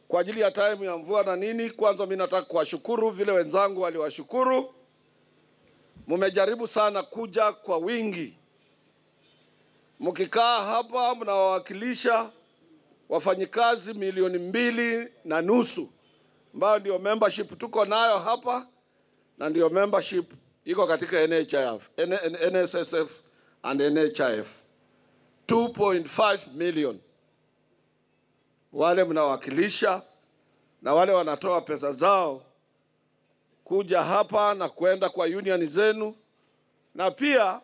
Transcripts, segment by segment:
kwa ajili ya time ya mvua na nini. Kwanza mimi nataka kuwashukuru vile wenzangu waliwashukuru. Mmejaribu sana kuja kwa wingi. Mkikaa hapa mnawakilisha wafanyikazi 2.5 milioni ambao ndio membership tuko nayo hapa, na ndio membership iko katika NHIF, NSSF and NHIF. 2.5 million wale mnawakilisha, na wale wanatoa pesa zao kuja hapa na kwenda kwa union zenu, na pia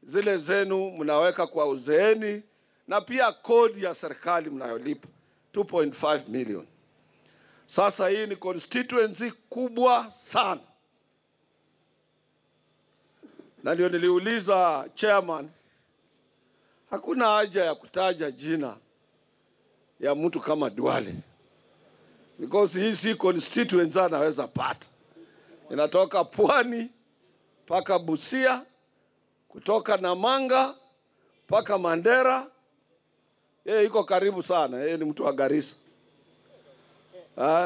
zile zenu mnaweka kwa uzeeni, na pia kodi ya serikali mnayolipa 2.5 million. Sasa hii ni constituency kubwa sana, na ndio niliuliza chairman, hakuna haja ya kutaja jina ya mtu kama Duale, because hii si constituency anaweza pata. Inatoka Pwani paka Busia, kutoka Namanga paka Mandera. Yeye iko karibu sana, yeye ni mtu wa Garissa.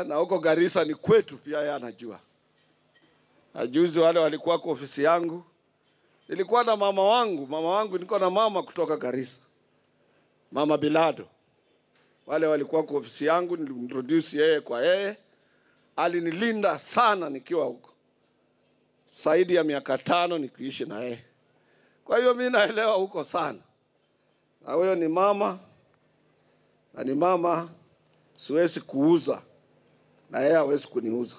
Na huko Garissa ni kwetu pia, yeye anajua. Juzi wale walikuwa kwa ofisi yangu, nilikuwa na mama wangu niko na mama kutoka Garissa, Mama Bilado. Wale walikuwa kwa ofisi yangu, nilintroduce yeye kwa yeye. Alinilinda sana nikiwa huko, zaidi ya miaka 5 nikiishi na yeye. Kwa hiyo mimi naelewa huko sana. Na huyo ni mama, na ni mama siwezi kuuza, na yeye hawezi kuniuza.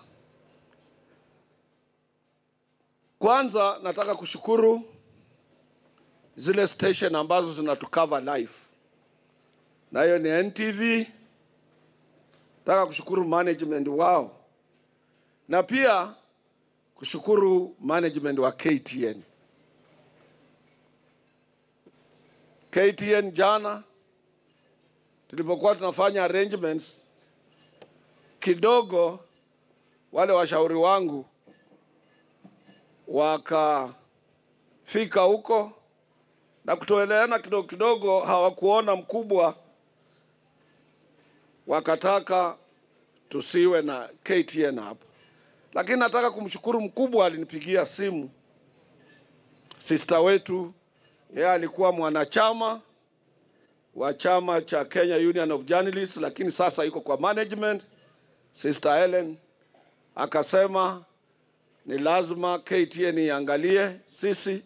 Kwanza nataka kushukuru zile station ambazo zinatucover live, na hiyo ni NTV. Nataka kushukuru management wao, na pia kushukuru management wa KTN. KTN jana tulipokuwa tunafanya arrangements kidogo, wale washauri wangu wakafika huko na kutoeleana kidogo, hawakuona mkubwa, wakataka tusiwe na KTN hapa. Lakini nataka kumshukuru mkubwa, alinipigia simu, sister wetu, yeye alikuwa mwanachama wa chama cha Kenya Union of Journalists, lakini sasa yuko kwa management, Sister Helen. Akasema ni lazima KTN iangalie sisi,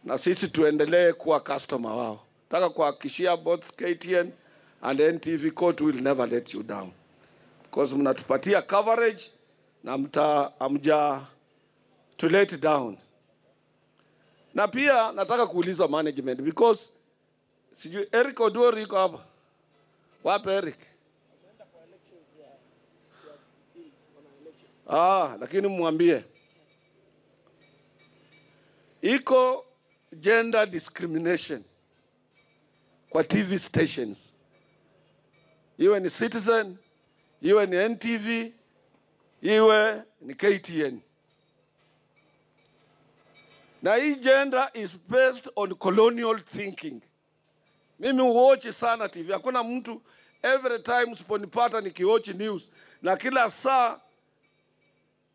na sisi tuendelee kuwa customer wao. Nataka kuhakikishia both KTN and NTV, COTU will never let you down, because mnatupatia coverage na amja to let down. Na pia nataka kuuliza management, because sijui Eric Odori yuko hapa. Wapi Eric? Lakini mwambie iko gender discrimination kwa TV stations, iwe ni Citizen, iwe ni NTV, iwe ni KTN. Na hii gender is based on colonial thinking. Mimi uochi sana TV. Hakuna mtu, every time siponipata nikiwatch news, na kila saa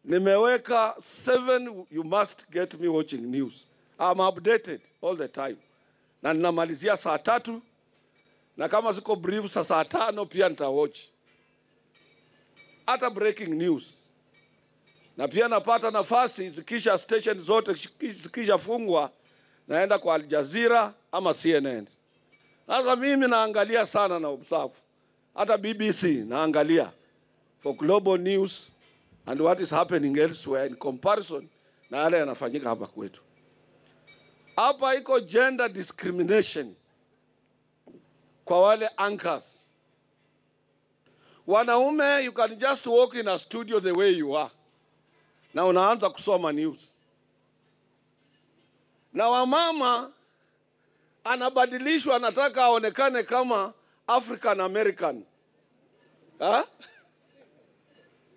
nimeweka 7, you must get me watching news. I'm updated all the time. Na ninamalizia saa 3, na kama ziko brief saa 5 pia nitawatch. Hata breaking news. Na pia napata nafasi zikisha station zote zikisha fungwa, naenda kwa Al Jazeera ama CNN. Sasa mimi naangalia sana na observe. Hata BBC naangalia for global news and what is happening elsewhere in comparison na yale yanafanyika hapa kwetu. Hapa iko gender discrimination kwa wale anchors. Wanaume, you can just walk in a studio the way you are, na unaanza kusoma news. Na wamama anabadilishwa, anataka aonekane kama African American.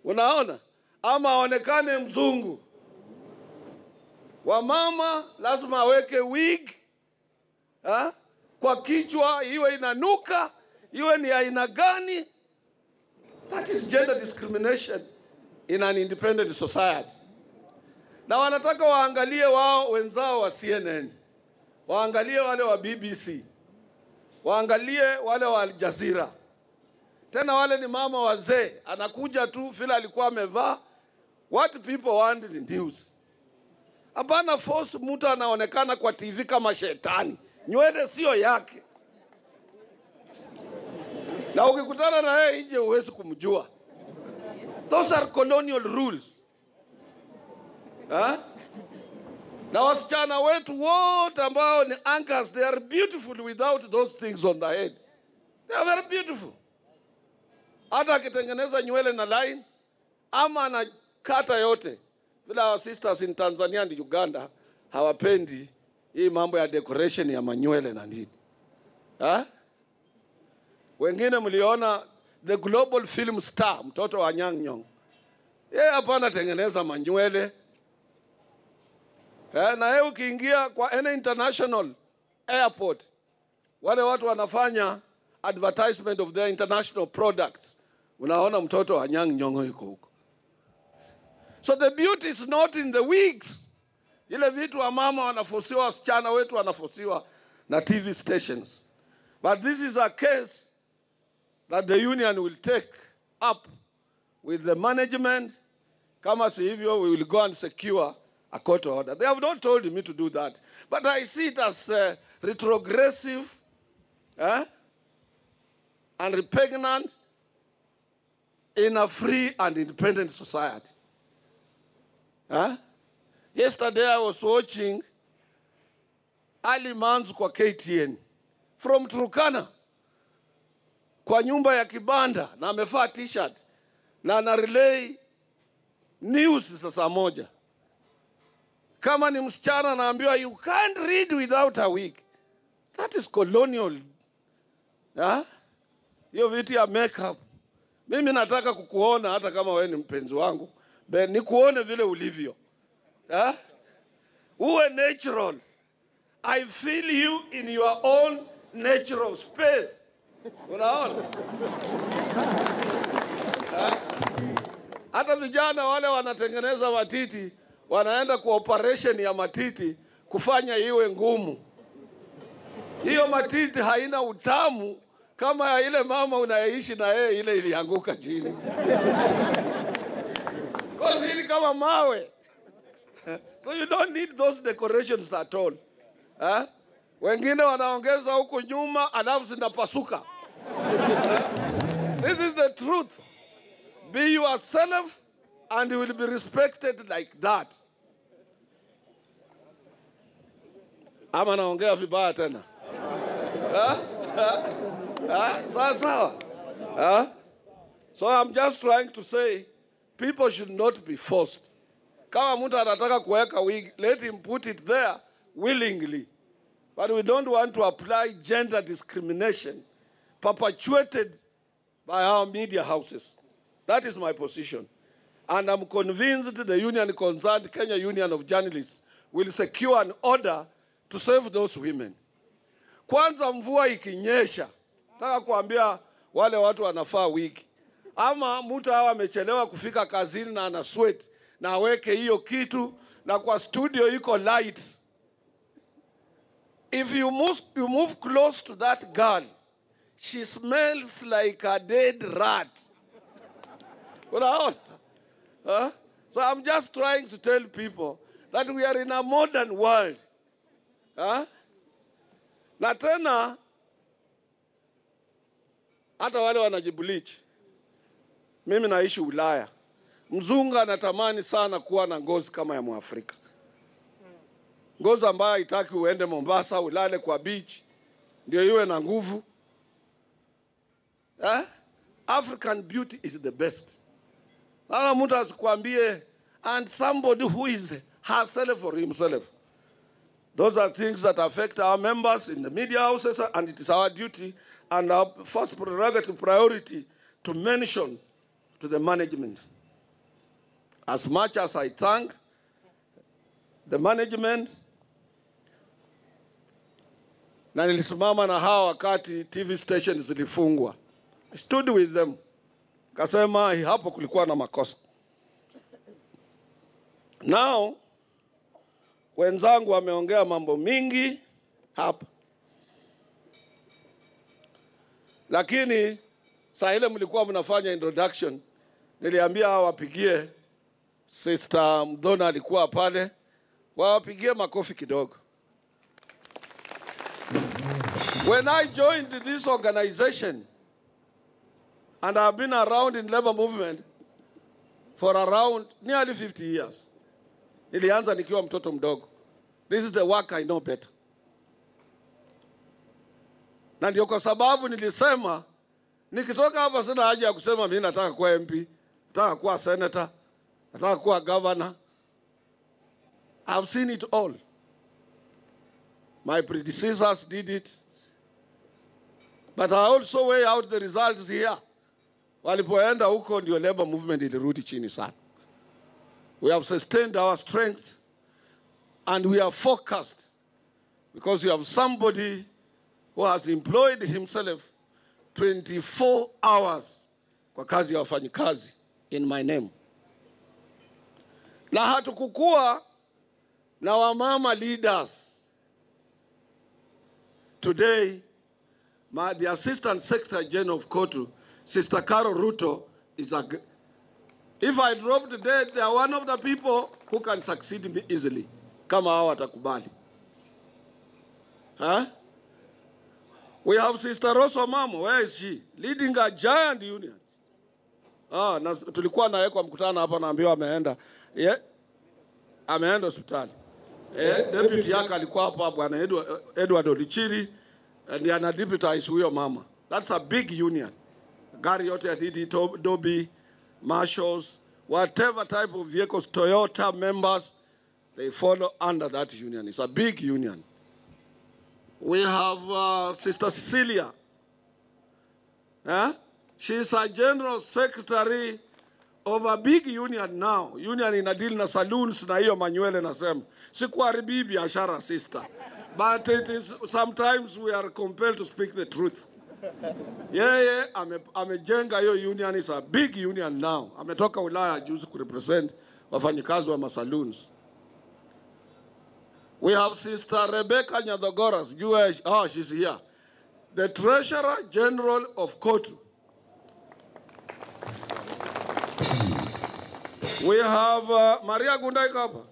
Unaona? Ama aonekane mzungu. Wamama lazima aweke wig, kwa kichwa, iwe inanuka, iwe ni aina gani. That is gender discrimination in an independent society. Na wanataka waangalie wao wenzao wa CNN, waangalie wale wa BBC, waangalie wale wa Al Jazeera. Tena wale ni mama wazee, anakuja tu vile alikuwa amevaa. What people want in the news. Hapana force mtu anaonekana kwa TV kama shetani. Nywele sio yake. Na ukikutana na yeye nje huwezi kumjua. Those are colonial rules. Na wasichana wetu wote ambao ni anchors, they are beautiful without those things on the head. They are very beautiful. Hata akitengeneza nywele na line ama anakata yote. Vile our sisters in Tanzania and Uganda hawapendi hii mambo ya decoration ya manywele na nini. Wengine mliona the global film star mtoto wa Nyang' Nyong'. Yeye hapa anatengeneza manywele. Na yeye ukiingia kwa any international airport, wale watu wanafanya advertisement of their international products, unaona mtoto wa Nyang' Nyong' yuko huko. So the beauty is not in the wigs. Ile vitu wa mama wanafosiwa, wasichana wetu wanafosiwa na TV stations. But this is a case that the union will take up with the management. Kama si hivyo, we will go and secure a court order. They have not told me to do that. But I see it as retrogressive and repugnant in a free and independent society. Yesterday I was watching Ali Manzu kwa KTN from Turkana, kwa nyumba ya kibanda, na amevaa t-shirt na ana relay news saa moja. Kama ni msichana naambiwa you can't read without a wig. That is colonial. Hiyo vitu ya makeup. Mimi nataka kukuona hata kama wewe ni mpenzi wangu, nikuone vile ulivyo. Uwe natural. I feel you in your own natural space. Unaona? Hata vijana wale wanatengeneza matiti, wanaenda kwa operation ya matiti kufanya iwe ngumu. Hiyo matiti haina utamu kama ya ile mama unayeishi na yeye ile ilianguka chini. Because ili kama mawe. So you don't need those decorations at all. Wengine wanaongeza huko nyuma alafu zinapasuka. This is the truth. Be yourself and you will be respected like that. Ama naongea vibaya tena. Sawa. So I'm just trying to say people should not be forced. Kama mtu anataka kuweka wig, let him put it there willingly. But we don't want to apply gender discrimination perpetuated by our media houses. That is my position. And I'm convinced the union concerned, Kenya Union of Journalists, will secure an order to save those women. Kwanza mvua ikinyesha, nataka kuambia wale watu wanafaa wiki. Ama mtu hawa amechelewa kufika kazini na ana sweat, na aweke hiyo kitu, na kwa studio iko lights. If you move close to that girl, she smells like a dead rat. So I'm just trying to tell people that we are in a modern world. Na tena hata wale wanajibleach. Mimi naishi Ulaya. Mzungu anatamani sana kuwa na ngozi kama ya Mwafrika. Ngozi ambayo haitaki uende Mombasa ulale kwa beach ndio iwe na nguvu. African beauty is the best. Ala mtu asikwambie and somebody who is herself or himself. Those are things that affect our members in the media houses, and it is our duty and our first prerogative priority to mention to the management. As much as I thank the management, na nilisimama na hawa wakati TV stations zilifungwa. I stood with them. kasema hapo kulikuwa na makosa. Now, wenzangu wameongea mambo mingi hapa. Lakini saa ile mlikuwa mnafanya introduction, niliambia wapigie Sister Mdona alikuwa pale, wapigie makofi kidogo. When I joined this organization, and I've been around in labor movement for around nearly 50 years. Nilianza nikiwa mtoto mdogo. This is the work I know better. Na ndio kwa sababu nilisema, nikitoka hapa sina haja ya kusema mimi nataka kuwa MP, nataka kuwa senator, nataka kuwa governor. I've seen it all. My predecessors did it. But I also weigh out the results here. Walipoenda huko ndio labor movement ilirudi chini sana. We have sustained our strength and we are focused because we have somebody who has employed himself 24 hours kwa kazi ya wafanyikazi in my name. Na hatukukua na wamama leaders. Today, the Assistant Secretary General of COTU, Sister Carol Ruto, is a... If I dropped dead, they are one of the people who can succeed me easily. Kama hawa watakubali. Huh? We have Sister Rosa Mamo. Where is she? Leading a giant union. Na tulikuwa naye kwa mkutano hapa naambiwa ameenda. Ameenda hospitali. Deputy yake alikuwa hapa bwana Edward Olichiri, and ana deputize huyo mama. That's a big union. Gari yote ya Didi, Dobi, marshals, whatever type of vehicles, Toyota members, they follow under that union. It's a big union. We have Sister Cecilia. She's a general secretary of a big union now. Union inadili na saloons na hiyo Manuele nasema. Sikuharibi biashara, sister. But it is, sometimes we are compelled to speak the truth. Amejenga hiyo union, is a big union now. Ametoka Ulaya juzi kurepresent wafanyikazi wa masaloons. We have Sister Rebecca Nyadogoras. She's here. The Treasurer General of COTU. We have Maria Gundaikapa,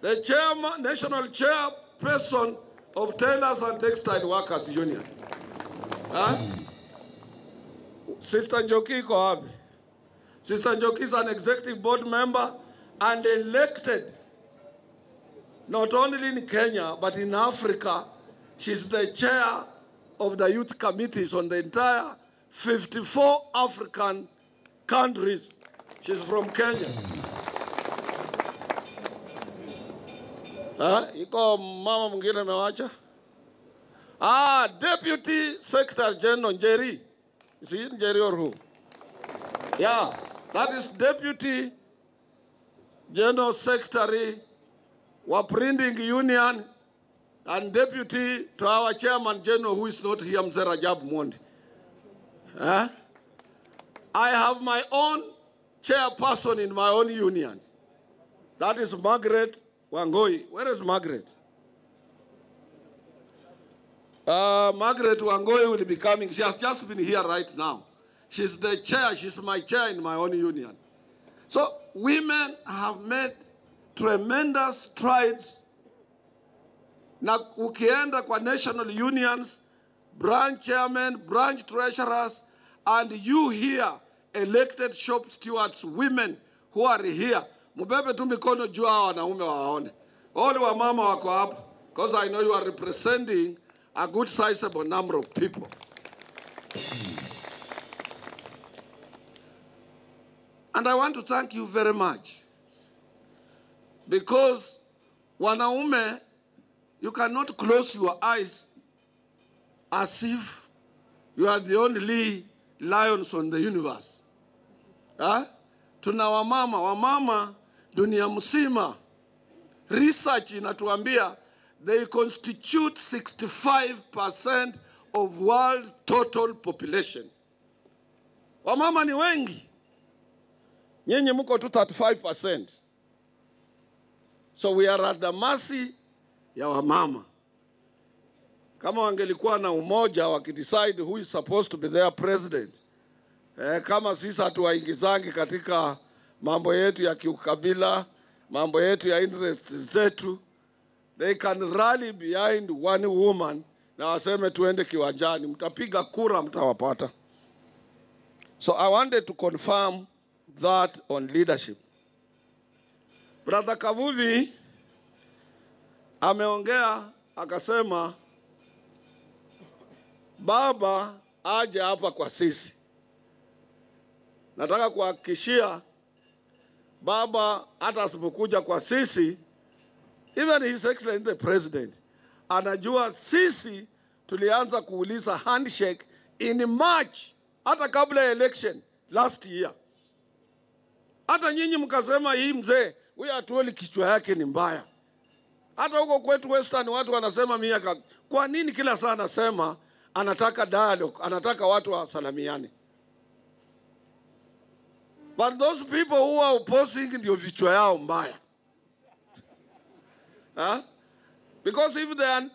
the chairman, national chairperson of Tailors and Textile Workers Union. Sister Njoki iko wapi? Sister Njoki is an executive board member and elected not only in Kenya but in Africa. She's the chair of the youth committees on the entire 54 African countries. She's from Kenya. Iko mama mwingine amewacha? Deputy Secretary General Njeri. Is he Njeri or who? Yeah, that is Deputy General Secretary wa Printing Union and Deputy to our Chairman General who is not here, Mzee Rajab Mondi. I have my own chairperson in my own union. That is Margaret Wangoi. Where is Margaret? Margaret Wangoi will be coming. She has just been here right now. She's the chair. She's my chair in my own union. So women have made tremendous strides. Na ukienda kwa national unions, branch chairmen, branch treasurers, and you here, elected shop stewards, women who are here, mubebe tu mikono juu hao wanaume waone. All wa mama wako hapa, because I know you are representing a good sizable number of people. And I want to thank you very much. Because wanaume, you cannot close your eyes as if you are the only lions on the universe. Tuna wamama dunia mzima. Research inatuambia they constitute 65% of world total population. Wamama ni wengi. Nyinyi mko tu 35%. So we are at the mercy ya wamama. Kama wangelikuwa na umoja wakidecide who is supposed to be their president. Kama sisi hatuwaingizangi katika mambo yetu ya kiukabila, mambo yetu ya interests zetu, they can rally behind one woman na waseme tuende kiwanjani, mtapiga kura mtawapata. So I wanted to confirm that on leadership. Brother Kavuvi ameongea akasema baba aje hapa kwa sisi. Nataka kuhakikishia baba hata asipokuja kwa sisi, even His Excellency the President anajua sisi tulianza kuuliza handshake in March, hata kabla ya election last year. Hata nyinyi mkasema hii mzee huyu Atwoli kichwa yake ni mbaya. Hata huko kwetu Western watu wanasema miaka, kwa nini kila saa anasema anataka dialogue, anataka watu wasalamiane? But those people who are opposing ndio vichwa yao mbaya. Because if there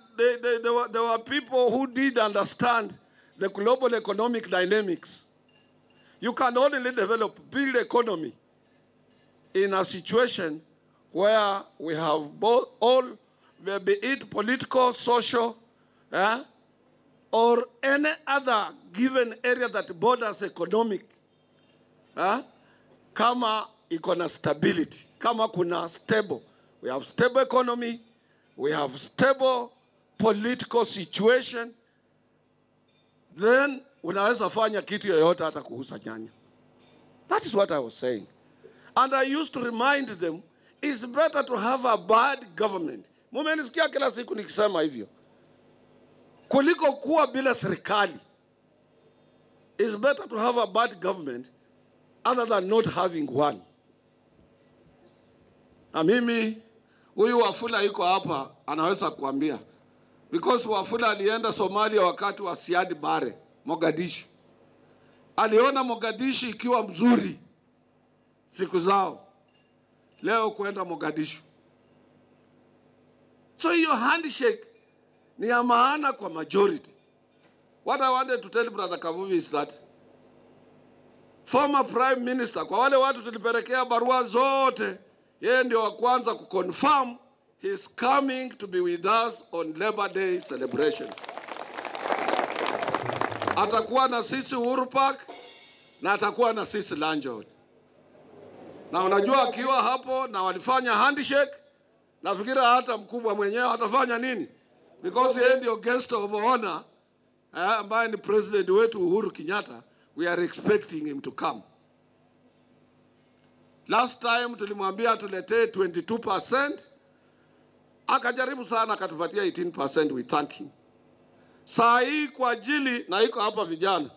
were people who did understand the global economic dynamics, you can only build economy in a situation where we have all, be it political, social, or any other given area that borders economic, kama iko stability, kama kuna stable. We have stable economy, we have stable political situation, then unaweza fanya kitu yoyote hata kuhusa nyanya. That is what I was saying. And I used to remind them, it's better to have a bad government. Mumenisikia kila siku nikisema hivyo. Kuliko kuwa bila serikali. It's better to have a bad government other than not having one. Na mimi, huyu Wafula yuko hapa, anaweza kuambia. Because Wafula alienda Somalia wakati wa Siad Barre, Mogadishu. Aliona Mogadishu ikiwa mzuri siku zao. Leo kuenda Mogadishu. So your handshake ni ya maana kwa majority. What I wanted to tell Brother Kavuvi is that former Prime Minister, kwa wale watu tulipelekea barua zote, yeye ndio wa kwanza kuconfirm he's coming to be with us on Labor Day celebrations. Atakuwa na sisi Uhuru Park na atakuwa na sisi Lanjord. Na unajua akiwa hapo na walifanya handshake, nafikiri hata mkubwa mwenyewe atafanya nini? Because yeye ndio guest of honor, ambaye ni president wetu Uhuru Kenyatta, we are expecting him to come. Last time tulimwambia tuletee 22%, akajaribu sana akatupatia 18%, we thank him. Saa hii kwa ajili, na iko hapa vijana,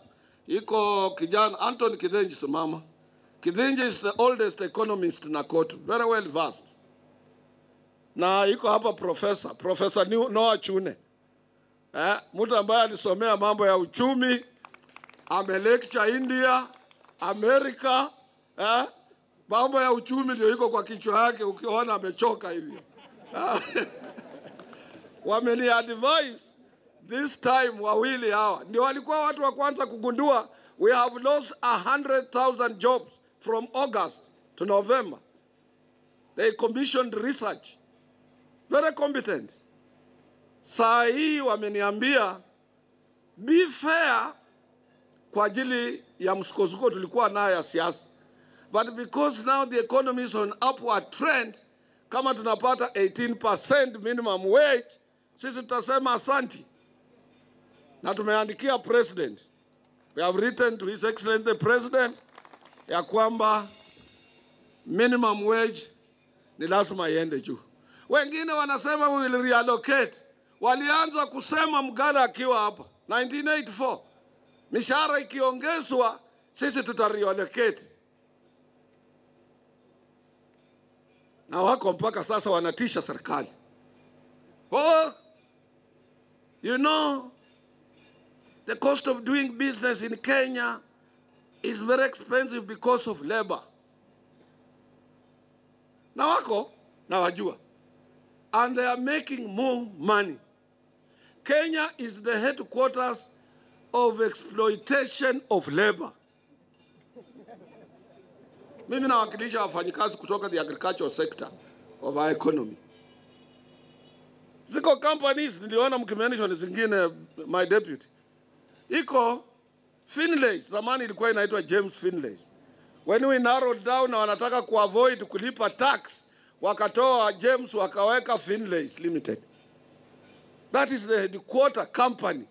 iko kijana Anthony Kithenji simama. Kithenji is the oldest economist na COTU, very well versed. Na iko hapa Professor Noah Chune. Mtu ambaye alisomea mambo ya uchumi, amelecture India, America, mambo ya uchumi ndio iko kwa kichwa yake, ukiona amechoka hivyo. Wameni advise this time wawili hawa ndio walikuwa watu wa kwanza kugundua we have lost 100,000 jobs from August to November. They commissioned research. Very competent. Saa hii wameniambia be fair kwa ajili ya msukosuko tulikuwa nayo ya siasa. But because now the economy is on upward trend, kama tunapata 18% minimum wage, sisi tutasema asanti. Na tumeandikia president. We have written to His Excellency the President ya kwamba minimum wage ni lazima iende juu. Wengine wanasema we will reallocate. Walianza kusema Mgala akiwa hapa 1984. Mishahara ikiongezwa sisi tutareallocate. Na wako mpaka sasa wanatisha serikali. Oh, you know, the cost of doing business in Kenya is very expensive because of labor. Na wako, na wajua. And they are making more money. Kenya is the headquarters of exploitation of labor. Mimi nawakilisha wafanyikazi kutoka the agricultural sector of our economy. Ziko companies niliona mkimenishwa ni zingine, my deputy. Iko Finlays, zamani ilikuwa inaitwa James Finlays. When we narrowed down na wanataka kuavoid kulipa tax, wakatoa James wakaweka Finlays Limited. That is the headquarter company.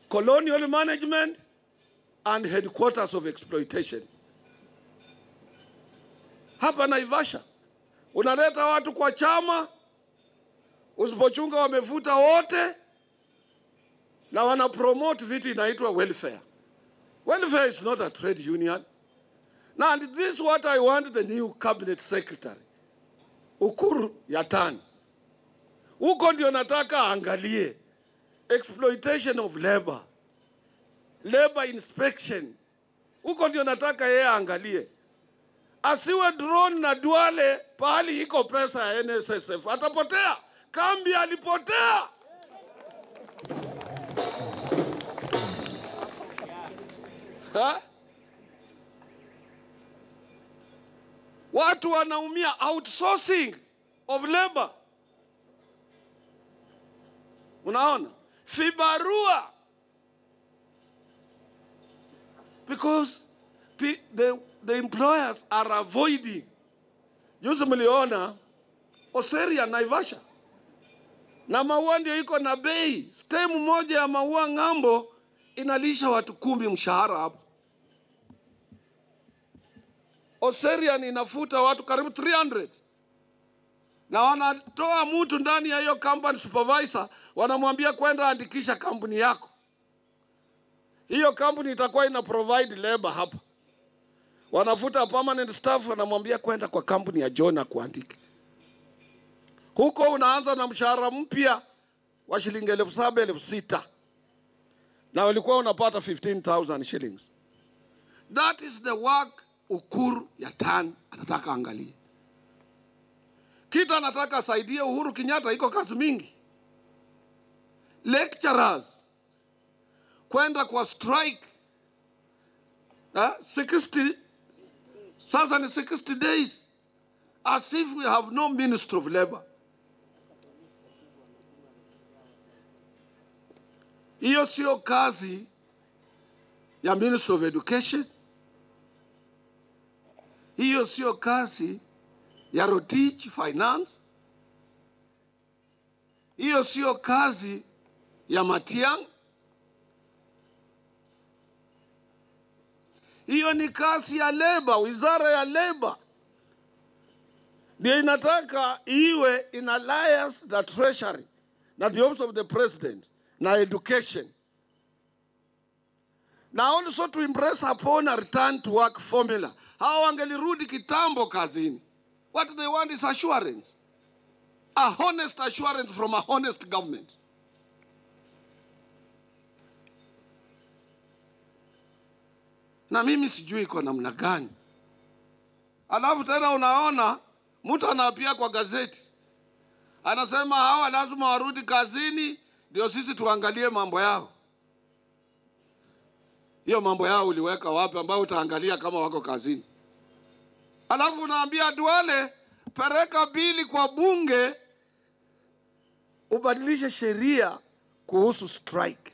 Colonial management and headquarters of exploitation. Hapa Naivasha, unaleta watu kwa chama, usipochunga wamefuta wote, na wana promote vitu inaitwa welfare. Welfare is not a trade union. Now, and this is what I want the new cabinet secretary, Uhuru Kenyatta. Huko ndio nataka angalie exploitation of labor, labor inspection. Huko ndio nataka yeye angalie. Asiwe drone na Duale pahali iko pesa ya NSSF. Atapotea. Kambi alipotea. Ha? Watu wanaumia outsourcing of labor. Unaona? Fibarua. Because the employers are avoiding. Juzi mliona Oseria Naivasha. Na maua ndio iko na bei. Stem moja ya maua ng'ambo inalisha watu 10 mshahara hapo. Oseria inafuta watu karibu 300. Na wanatoa mtu ndani ya hiyo company supervisor, wanamwambia kwenda andikisha kampuni yako. Hiyo company itakuwa ina provide labor hapa. Wanafuta permanent staff, wanamwambia kwenda kwa kampuni ya Jona kuandika. Huko unaanza na mshahara mpya wa shilingi 7,000 6,000. Na walikuwa unapata 15,000 shillings. That is the work Uhuru Kenyatta anataka angalie. Kita anataka saidie Uhuru Kenyatta, iko kazi mingi. Lecturers kwenda kwa strike 60, sasa ni 60 days, as if we have no Minister of Labor. Hiyo sio kazi ya Minister of Education. Hiyo sio kazi ya Rotich Finance. Hiyo sio kazi ya Matiang. Hiyo ni kazi ya Labor, wizara ya Labor. Ndio inataka iwe in alliance na Treasury, na the office of the President, na education. Now also to impress upon a return to work formula. Hao wangelirudi kitambo kazini. What they want is assurance. A honest assurance from a honest government. Na mimi sijui kwa namna gani. Alafu tena unaona mtu anaapia kwa gazeti. Anasema hawa lazima warudi kazini ndio sisi tuangalie mambo yao. Hiyo mambo yao uliweka wapi ambao utaangalia kama wako kazini? Alafu unaambia Duale pereka bili kwa bunge ubadilishe sheria kuhusu strike.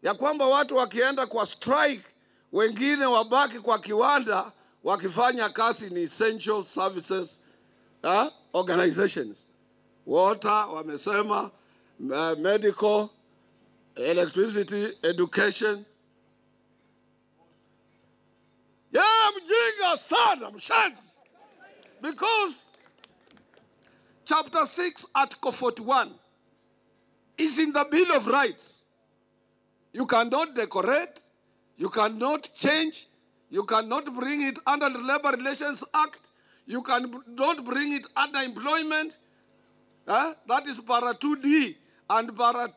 Ya kwamba watu wakienda kwa strike, wengine wabaki kwa kiwanda wakifanya kazi ni essential services organizations. Water wamesema, medical, electricity, education. Yeah, mjinga sana, mshanzi. Because chapter 6, article 41 is in the Bill of Rights. You cannot decorate, you cannot change, you cannot bring it under the Labor Relations Act, you cannot bring it under employment. That is para 2D. and para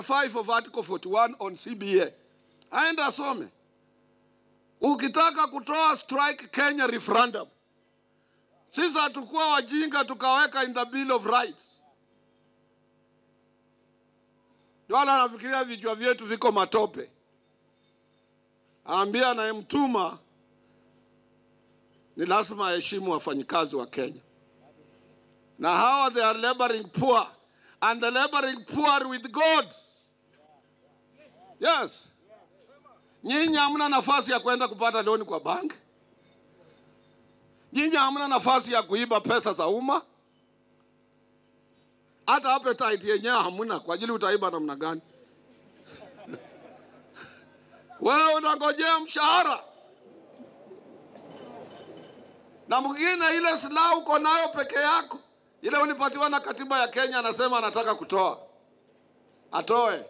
5 of Article 41 on CBA. Aenda asome. Ukitaka kutoa strike Kenya referendum, sisi hatukuwa wajinga tukaweka in the Bill of Rights. Wala anafikiria vichwa vyetu viko matope. Ambia anayemtuma ni lazima heshimu wafanyikazi wa Kenya. Na hawa they are laboring poor, and the laboring poor with God. Yes. Nyinyi hamna nafasi ya kwenda kupata loan kwa bank. Nyinyi hamna nafasi ya kuiba pesa za umma. Hata appetite yenyewe hamna, kwa ajili utaiba namna gani? Wewe unangojea mshahara. Na mwingine ile silaha uko nayo peke yako, ile ulipatiwa na katiba ya Kenya, anasema anataka kutoa. Atoe.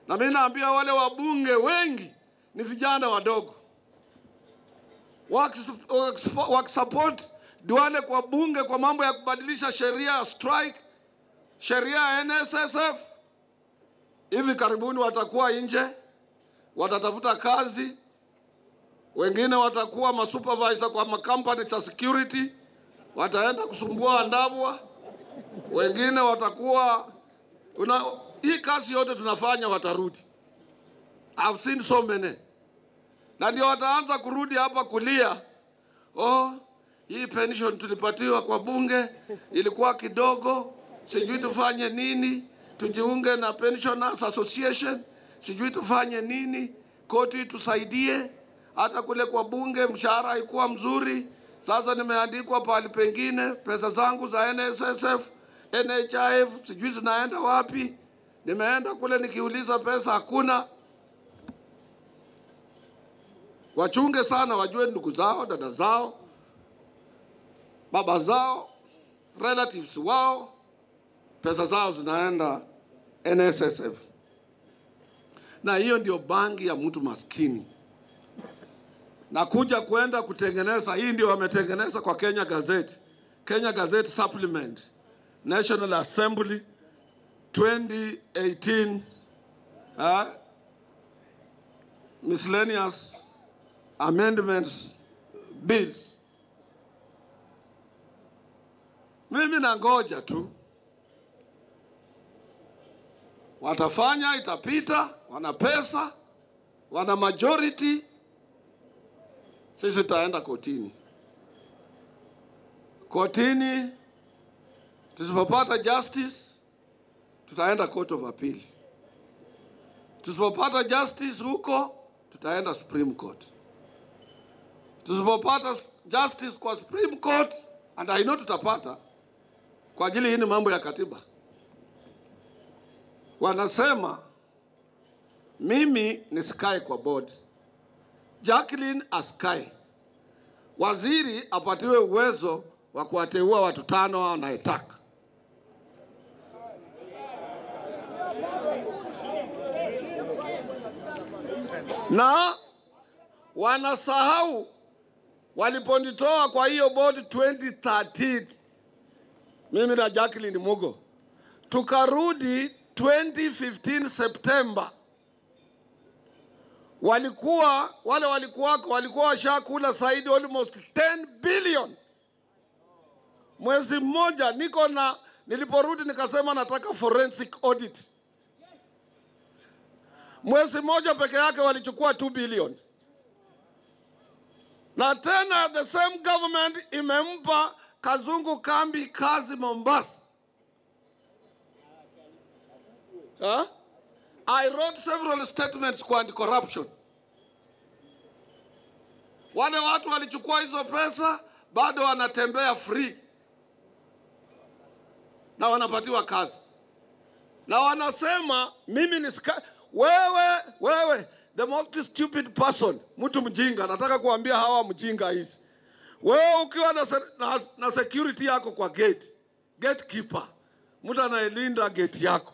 Na mimi naambia wale wabunge wengi ni vijana wadogo. Wakisupport Duale kwa bunge kwa mambo ya kubadilisha sheria ya strike, sheria ya NSSF. Hivi karibuni watakuwa nje, watatafuta kazi. Wengine watakuwa masupervisor kwa makampani cha security, wataenda kusumbua Andabwa. Wengine watakuwa hii kazi yote tunafanya watarudi. I've seen so many. Na ndio wataanza kurudi hapa kulia. Oh, hii pension tulipatiwa kwa bunge ilikuwa kidogo, sijui tufanye nini, tujiunge na Pensioners Association, sijui tufanye nini, koti tusaidie. Hata kule kwa bunge mshahara haikuwa mzuri. Sasa nimeandikwa pale pengine, pesa zangu za NSSF, NHIF, sijui zinaenda wapi. Nimeenda kule nikiuliza pesa hakuna. Wachunge sana, wajue ndugu zao, dada zao, baba zao, relatives wao, pesa zao zinaenda NSSF. Na hiyo ndio bangi ya mtu maskini. Na kuja kwenda kutengeneza, hii ndio wametengeneza kwa Kenya Gazette. Kenya Gazette Supplement, National Assembly 2018 Miscellaneous Amendments Bills. Mimi nangoja tu. Watafanya, itapita, wana pesa, wana majority. Sisi taenda kotini. Kotini, tusipopata justice, tutaenda Court of Appeal. Tusipopata justice huko, tutaenda Supreme Court. Tusipopata justice kwa Supreme Court, and I know tutapata, kwa ajili hii ni mambo ya katiba. Wanasema, mimi nisikae kwa board. Jacqueline asikae. Waziri apatiwe uwezo wa kuwateua watu 5 anayetaka. Na wanasahau waliponitoa kwa hiyo board 2013. Mimi na Jacqueline Mugo. Tukarudi 2015 September. Walikuwa washakula saidi almost 10 billion. Mwezi mmoja niliporudi nikasema nataka forensic audit. Mwezi mmoja peke yake walichukua 2 billion. Na tena the same government imempa Kazungu Kambi kazi Mombasa. I wrote several statements kwa anti-corruption. Wale watu walichukua hizo pesa, bado wanatembea free. Na wanapatiwa kazi. Na wanasema, mimi nisika... Wewe, the most stupid person, mtu mjinga, nataka kuambia hawa mjinga hizi. Wewe ukiwa na security yako kwa gatekeeper, mtu anayelinda gate yako.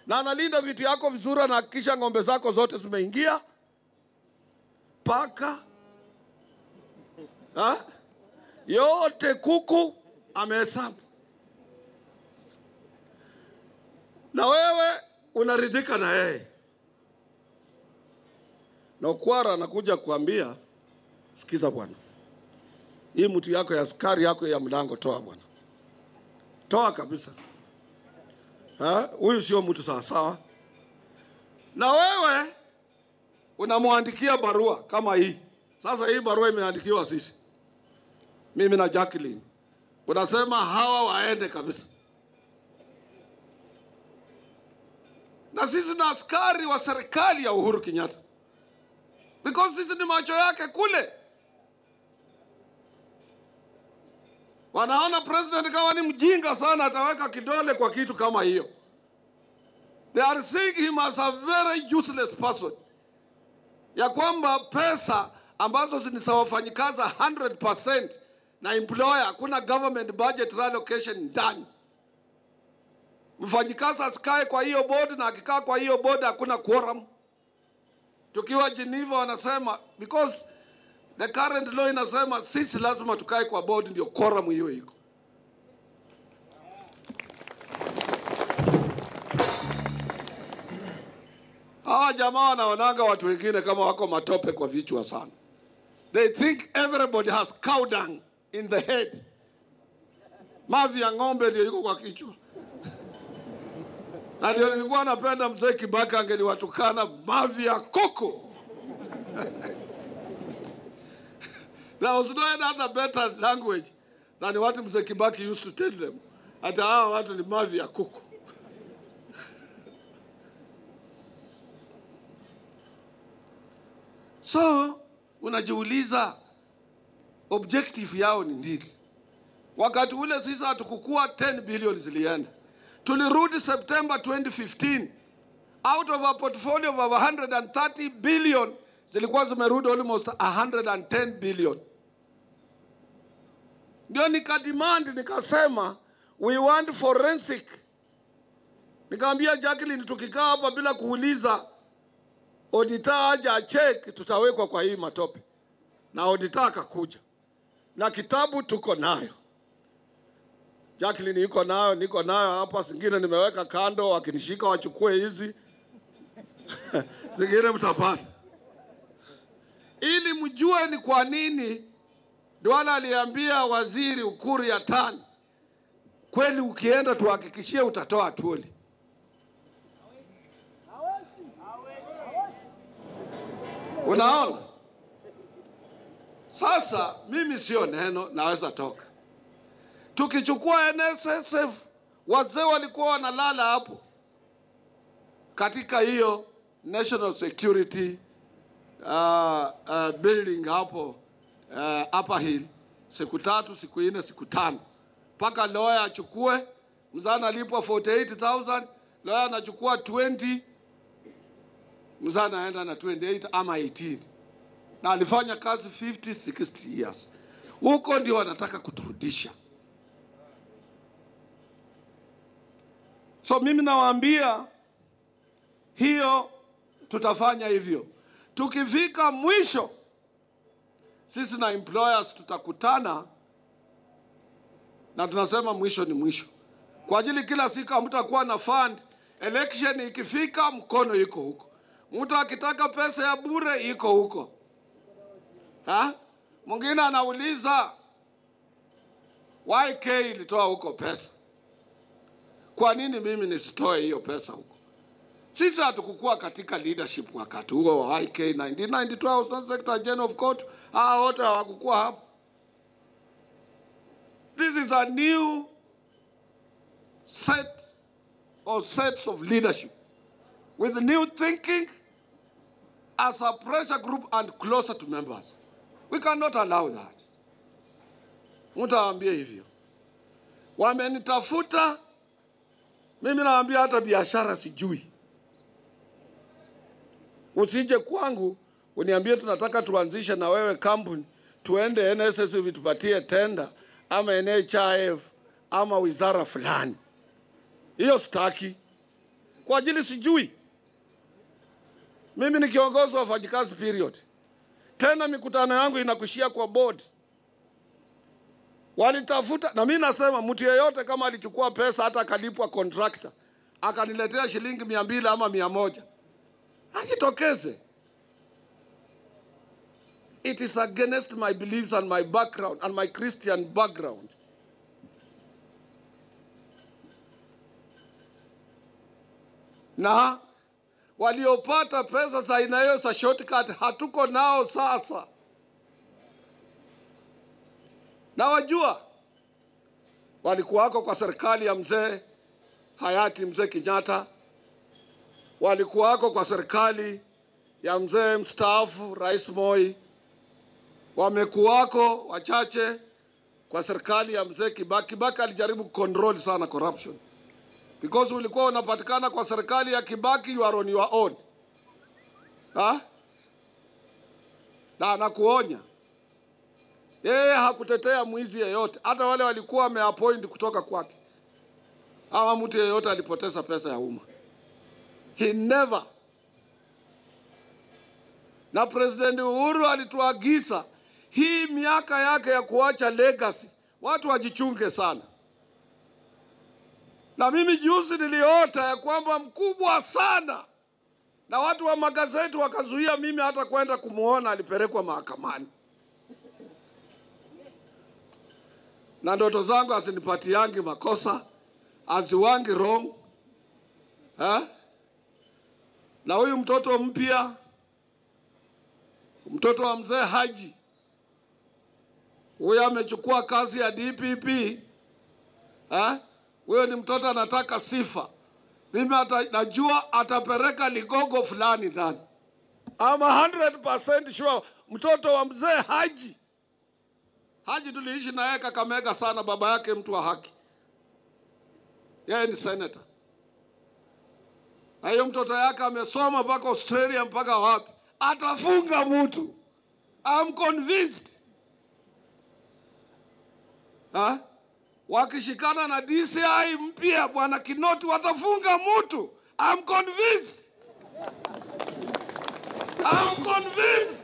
Na analinda vitu yako vizuri, na kisha ng'ombe zako zote zimeingia. Paka. Yote kuku amehesabu. na wewe unaridhika na yeye. Na Okwara anakuja kuambia, sikiza bwana, hii mtu yako ya askari yako ya mlango toa bwana. Toa kabisa. Huyu sio mtu sawa sawa. Na wewe unamwandikia barua kama hii. Sasa hii barua imeandikiwa sisi, mimi na Jacqueline. Unasema hawa waende kabisa. Na sisi na askari wa serikali ya Uhuru Kenyatta, because sisi ni macho yake kule. Wanaona president kama ni mjinga sana, ataweka kidole kwa kitu kama hiyo. They are seeing him as a very useless person. Ya kwamba pesa ambazo zinawafanyikaza 100% na employer, hakuna government budget reallocation ndani. Mfanyikazi asikae kwa hiyo board, na akikaa kwa hiyo board hakuna quorum. Tukiwa Geneva wanasema, because the current law inasema sisi lazima tukae kwa board ndio quorum hiyo iko. Hawa jamaa wanaonanga watu wengine kama wako matope kwa vichwa sana. They think everybody has cow dung in the head. Mavi ya ng'ombe ndio iko kwa kichwa. Na ndio nilikuwa napenda mzee Kibaki angeliwatukana mavi ya kuku. There was no other better language than what mzee Kibaki used to tell them. Hata hawa watu ni mavi ya kuku. So, unajiuliza objective yao ni nini? Wakati ule sisi hatukukua 10 billion zilienda. Tulirudi September 2015. Out of a portfolio of 130 billion, zilikuwa zimerudi almost 110 billion. Ndio nikademand, nikasema, we want forensic. Nikaambia Jacqueline, tukikaa hapa bila kuuliza auditor aje check, tutawekwa kwa hii matope. Na auditor akakuja. Na kitabu tuko nayo. Jacqueline yuko nayo, niko nayo hapa, zingine nimeweka kando, wakinishika wachukue hizi. Zingine mtapata. Ili mjue ni kwa nini Duala aliambia waziri Ukuru ya tani, kweli ukienda tuhakikishie utatoa Atwoli. Unaona? Sasa mimi sio neno, naweza toka. Tukichukua NSSF, wazee walikuwa wanalala hapo katika hiyo National Security building hapo Upper Hill, siku 3, siku 4, siku 5. Paka lawyer achukue, mzana alipo 48,000, lawyer anachukua 20, mzana aenda na 28 ama 18. Na alifanya kazi 50, 60 years. Huko ndio wanataka kuturudisha. So mimi nawaambia hiyo tutafanya hivyo. Tukifika mwisho, sisi na employers tutakutana na tunasema mwisho ni mwisho. Kwa ajili kila siku mtakuwa na fund, election ikifika mkono iko huko. Mtu akitaka pesa ya bure iko huko. Mwingine anauliza YK ilitoa huko pesa. Kwa nini mimi nisitoe hiyo pesa huko? Sisi hatukukua katika leadership wakati huo wa YK 1992, I was not Secretary General of COTU. Wote hawakukua hapo. This is a new set or sets of leadership with new thinking as a pressure group and closer to members. We cannot allow that. Mtaambia hivyo. Wamenitafuta, mimi naambia hata biashara sijui. Usije kwangu uniambie tunataka tuanzishe na wewe kampuni, tuende NSSF tupatie tender ama NHIF ama wizara fulani. Hiyo sitaki. Kwa ajili sijui. Mimi ni kiongozi wa wafanyikazi period. Tena mikutano yangu inakushia kwa board. Walitafuta, na mimi nasema mtu yeyote kama alichukua pesa hata kalipwa contractor, akaniletea shilingi 200 ama 100, ajitokeze. It is against my beliefs and my background and my Christian background. Na waliopata pesa za aina hiyo za shortcut hatuko nao sasa. Na wajua walikuwako kwa serikali ya mzee hayati mzee Kenyatta, walikuwako kwa serikali ya mzee mstaafu Rais Moi, wamekuwako wachache kwa serikali ya mzee Kibaki. Kibaki alijaribu control sana corruption, because ulikuwa unapatikana kwa serikali ya Kibaki, you are on your own. Na anakuonya, yeye hakutetea mwizi yeyote, hata wale walikuwa wameappoint kutoka kwake. Ama mtu yeyote alipoteza pesa ya umma. He never. Na President Uhuru alituagiza hii miaka yake ya kuacha legacy, watu wajichunge sana. Na mimi juzi niliota ya kwamba mkubwa sana, na watu wa magazeti wakazuia mimi hata kwenda kumuona, alipelekwa mahakamani. Na ndoto zangu asinipatiangi makosa, aziwangi wrong. Na huyu mtoto mpya, mtoto wa mzee Haji, huyu amechukua kazi ya DPP. Huyo ni mtoto anataka sifa. Mimi najua atapeleka ligogo fulani ndani. I'm 100% sure mtoto wa mzee Haji. Haji tuliishi na yeye Kakamega sana, baba yake mtu wa haki. Yeye ni senator. Na hiyo mtoto yake amesoma mpaka Australia mpaka wapi. Atafunga mtu. I'm convinced. Wakishikana na DCI mpya bwana Kinoti watafunga mtu. I'm convinced. I'm convinced.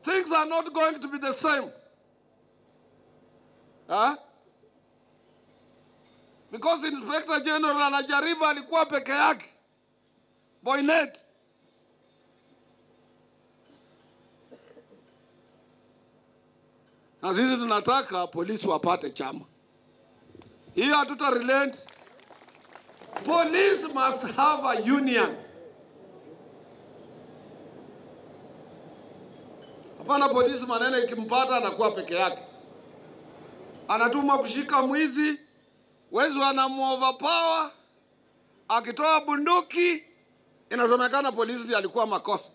Things are not going to be the same. Because Inspector General anajaribu alikuwa peke yake. Boynet. Na sisi tunataka polisi wapate chama. Hiyo hatuta relent. Police must have a union. Hapana polisi maneno ikimpata anakuwa peke yake. Anatumwa kushika mwizi, wezi wanamuoverpower, akitoa bunduki, inasemekana polisi ndiye alikuwa makosa.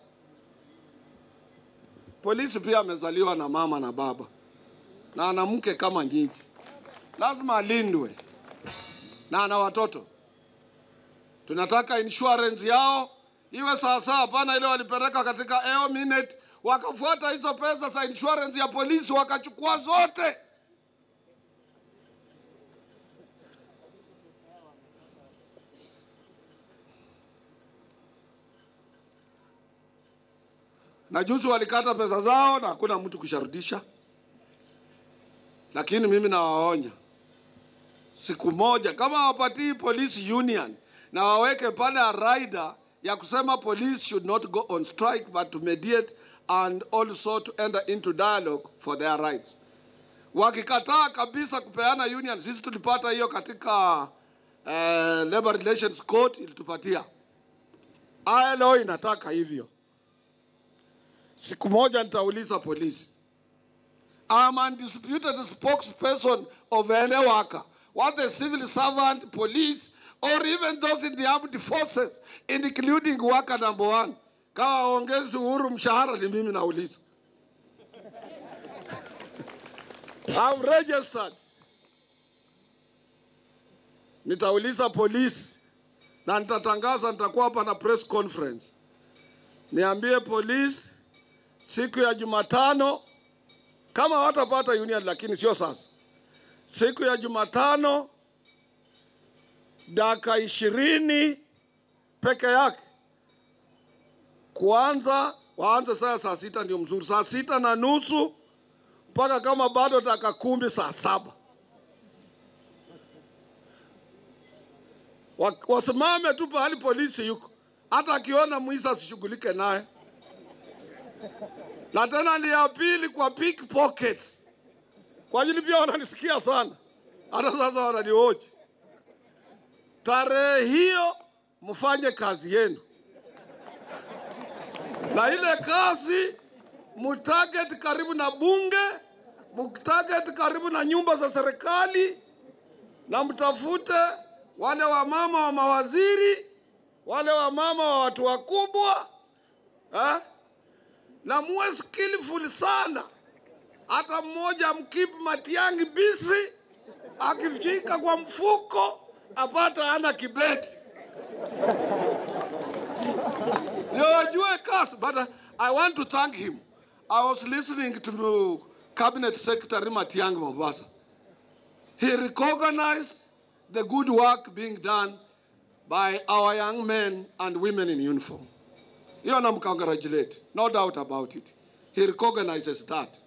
Polisi pia amezaliwa na mama na baba. Na ana mke kama nyinyi. Lazima alindwe. Na ana watoto. Tunataka insurance yao iwe sawa, hapana ile walipeleka katika EO minute wakafuata hizo pesa za insurance ya polisi wakachukua zote. Na juzi walikata pesa zao na hakuna mtu kusharudisha. Lakini mimi nawaonya, siku moja kama wapatii police union na waweke pale a rider ya kusema police should not go on strike but to mediate and also to enter into dialogue for their rights. Wakikataa kabisa kupeana union, sisi tulipata hiyo katika Labor Relations Court ilitupatia. ILO inataka hivyo. Siku moja nitauliza polisi, I'm undisputed spokesperson of any worker, what the civil servant, police, or even those in the armed forces, including worker number 1. Kama ongezi Uhuru mshahara ni mimi nauliza. I'm registered. Nitauliza polisi na nitatangaza, nitakuwa hapa na press conference. Niambie polisi siku ya Jumatano, kama watapata union lakini sio sasa. Siku ya Jumatano dakika 20 peke yake. Waanze saa 6 ndio mzuri. Saa 6:30 mpaka kama bado dakika 10 saa 7. wasimame tu pahali polisi yuko, hata akiona mwizi asishughulike naye. Na tena ni ya pili kwa pickpockets. Kwa ajili pia wananisikia sana, hata sasa wananihoji. Tarehe hiyo mfanye kazi yenu, na ile kazi mutarget karibu na bunge, mutarget karibu na nyumba za serikali, na mtafute wale wa mama wa mawaziri, wale wa mama wa watu wakubwa, na muwe skillful sana. Hata mmoja mkeep Matiang'i busy, akifika kwa mfuko apata ana kibeti. Yojue kasi, but I want to thank him. I was listening to Cabinet Secretary Matiang'i Mombasa. He recognized the good work being done by our young men and women in uniform. You know, congratulate, no doubt about it. He recognizes that.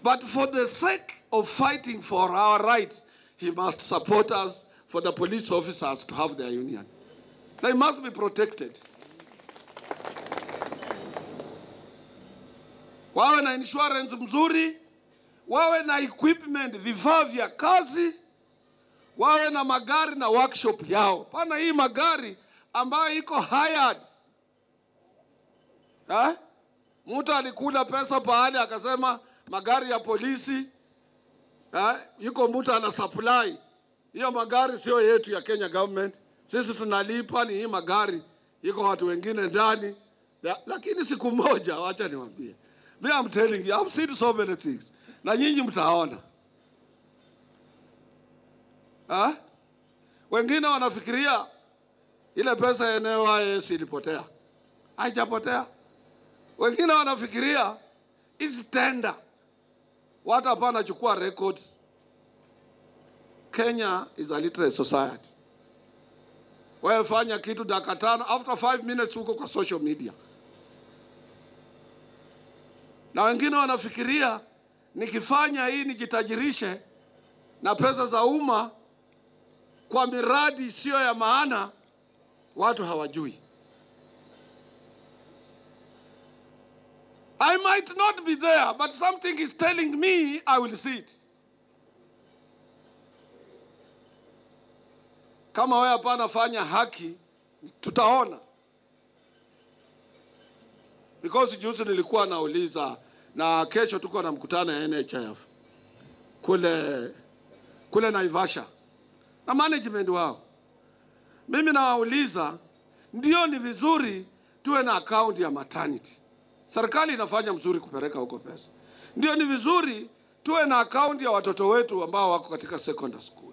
But for the sake of fighting for our rights, he must support us for the police officers to have their union. They must be protected. Wawe na insurance mzuri, wawe na equipment, vifaa vya kazi, wawe na magari na workshop yao. Pana hii magari ambayo iko hired. Mtu alikula pesa pahali akasema magari ya polisi, yuko mtu ana supply. Hiyo magari sio yetu ya Kenya government. Sisi tunalipa, ni hii magari yuko watu wengine ndani. Lakini siku moja, wacha niwaambie, I'm telling you, I've seen so many things. Na nyinyi mtaona. Wengine wanafikiria ile pesa ya NYS ilipotea. Haijapotea. Wengine wanafikiria is tender. Watu hapa wanachukua records. Kenya is a literate society. Wewe fanya kitu dakika 5, after 5 minutes uko kwa social media. Na wengine wanafikiria nikifanya hii nijitajirishe na pesa za umma kwa miradi sio ya maana, watu hawajui. I might not be there, but something is telling me I will see it. Kama wewe hapana fanya haki, tutaona. Because juzi nilikuwa nauliza, na kesho tuko na mkutano ya NHIF kule Naivasha na management wao. Mimi nawauliza, ndio ni vizuri tuwe na account ya maternity. Serikali inafanya mzuri kupeleka huko pesa. Ndio ni vizuri tuwe na account ya watoto wetu ambao wako katika secondary school.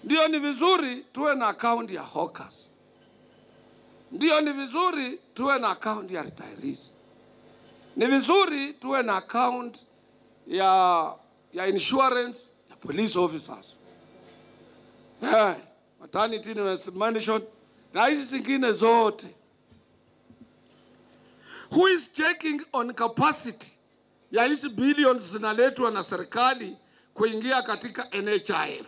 Ndio ni vizuri tuwe na account ya hawkers. Ndio ni vizuri tuwe na account ya retirees. Ni vizuri tuwe na account ya insurance ya police officers. Maternity management na hizi zingine zote. Who is checking on capacity ya hizi billions zinaletwa na serikali kuingia katika NHIF?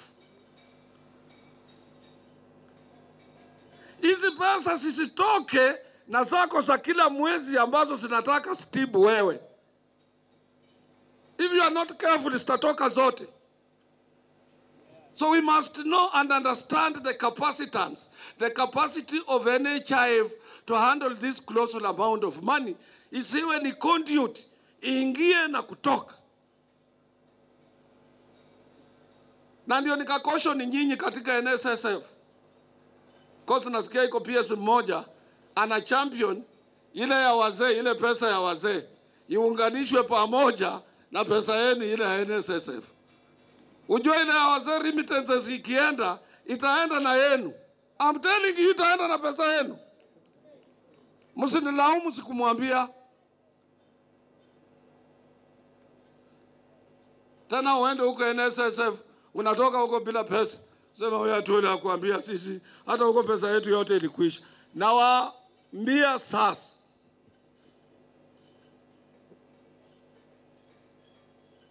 Hizi pesa zisitoke na zako za kila mwezi ambazo zinataka stibu wewe. If you are not careful, zitatoka zote. So we must know and understand the capacitance, the capacity of NHIF to handle this colossal amount of money. Isiwe ni conduit, ingie na kutoka. Na ndio nikakosho ni nyinyi katika NSSF. Kosa nasikia iko PS mmoja, ana champion ile ya wazee, ile pesa ya wazee iunganishwe pamoja na pesa yenu ile ya NSSF. Ujue ile ya wazee remittances ikienda, itaenda na yenu. I'm telling you, itaenda na pesa yenu. Msinilaumu sikumwambia. Tena uende huko NSSF, unatoka huko bila pesa. Sema wewe atuele akuambia sisi, hata huko pesa yetu yote ilikwisha. Na waambia sasa.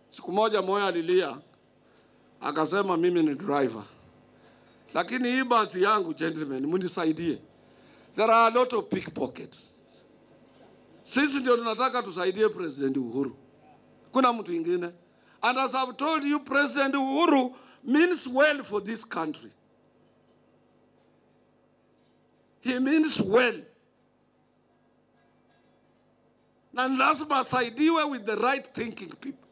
Siku moja moya alilia, akasema mimi ni driver. Lakini hii basi yangu, gentlemen, munisaidie. There are a lot of pickpockets. Sisi ndio tunataka tusaidie President Uhuru. Kuna mtu ingine. And as I've told you, President Uhuru means well for this country. He means well. Na lazima asaidiwe with the right thinking people.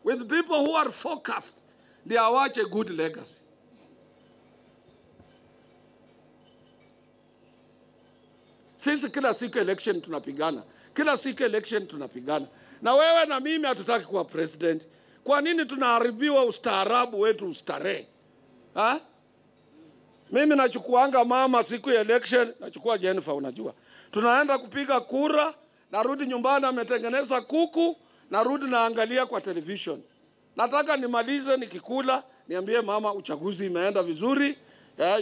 With people who are focused. They are watch a good legacy. Sisi kila siku election tunapigana. Kila siku election tunapigana. Na wewe na mimi hatutaki kuwa president. Kwa nini tunaharibiwa ustaarabu wetu ustarehe? Ha? Mimi nachukuanga mama siku ya election, nachukua Jennifer unajua. Tunaenda kupiga kura, narudi nyumbani ametengeneza kuku, narudi naangalia kwa television. Nataka nimalize nikikula, niambie mama uchaguzi imeenda vizuri.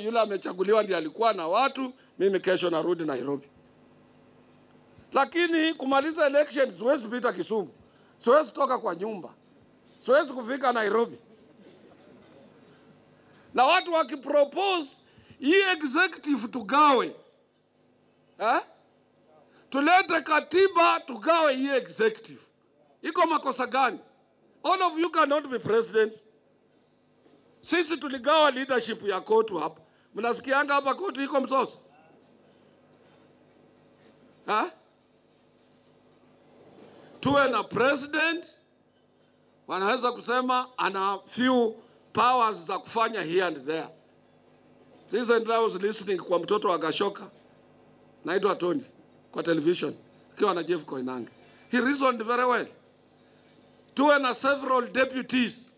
Yule amechaguliwa ndiye alikuwa na watu, mimi kesho narudi Nairobi. Lakini kumaliza election siwezi pita Kisumu. Siwezi toka kwa nyumba. Siwezi kufika Nairobi. Na watu wakipropose hii executive tugawe. Tulete katiba tugawe hii executive. Iko makosa gani? All of you cannot be presidents. Sisi tuligawa leadership ya COTU hapa. Mnasikianga hapa COTU iko mzozo? Tuwe na president, wanaweza kusema ana few powers za kufanya here and there. Recently I was listening kwa mtoto wa Gashoka, naitwa Tony, kwa television, kiwa na Jeff Koinange. He reasoned very well. Tuwe na several deputies.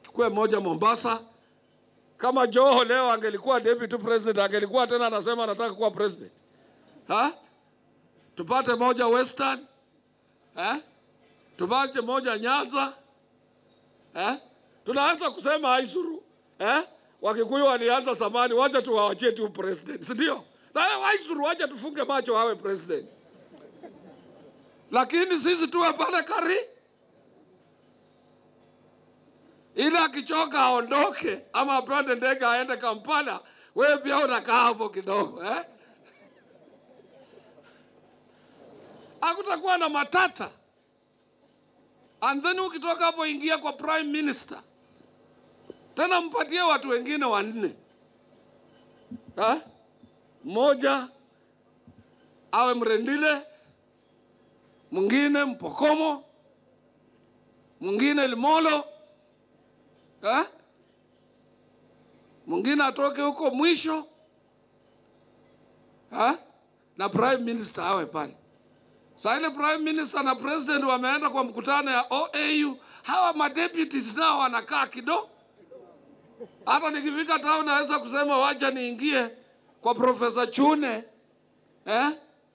Chukue moja Mombasa. Kama Joho leo angelikuwa deputy president, angelikuwa tena anasema anataka kuwa president. Tupate moja Western. Tupate moja Nyanza. Tunaanza kusema Aisuru. Wakikuyu walianza zamani, wacha tuwaachie tu president. Ndio? Na Aisuru wacha tufunge macho awe president. Lakini sisi tuwe pale kari. Ili akichoka aondoke ama apande ndege aende Kampala, wewe pia unakaa hapo kidogo, Hakutakuwa na matata. And then ukitoka hapo ingia kwa prime minister. Tena mpatie watu wengine 4. Mmoja awe Mrendile, mwingine Mpokomo, mwingine Limolo, mwingine atoke huko mwisho, na prime minister awe pale. Sasa ile prime minister na president wameenda kwa mkutano ya OAU, hawa madeputies nao wanakaa kidogo. Hata nikifika town naweza kusema wacha niingie kwa Professor Chune,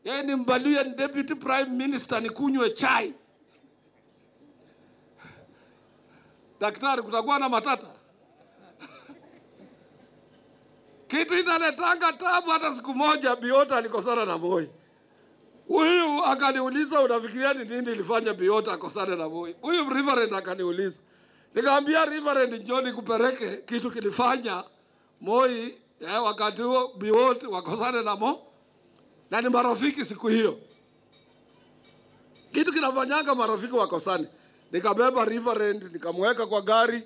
yeye ni Mbaluya, ni deputy prime minister, nikunywe chai. Daktari, kutakuwa na matata. Kitu inaletanga tabu. Hata siku moja Biota alikosana na Moi. Huyu akaniuliza unafikiria ni nini ilifanya Biota akosane na Moi? Huyu reverend akaniuliza. Nikamwambia reverend njoni kupeleke kitu kilifanya Moi wakati huo Biota wakosane na Moi. Na ni marafiki siku hiyo. Kitu kinafanyanga marafiki wakosane. Nikabeba reverend, nikamweka kwa gari,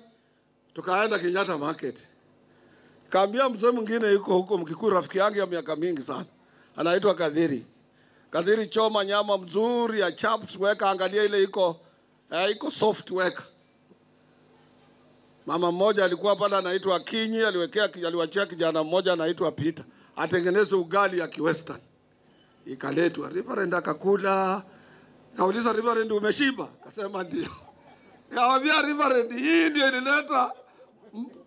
tukaenda Kenyatta market. Kaambia mzee mwingine yuko huko Mkikuyu, rafiki yangu ya miaka mingi sana. Anaitwa Kadhiri. Kadhiri, choma nyama mzuri ya chaps, weka angalia ile iko soft weka. Mama mmoja alikuwa pale anaitwa Kinyi, aliwachia kijana mmoja anaitwa Peter. Atengeneze ugali ya kiwestern. Ikaletwa, reverend akakula. Kauliza reverend umeshiba? Akasema ndio. Kaambia reverend, hii ndio inaleta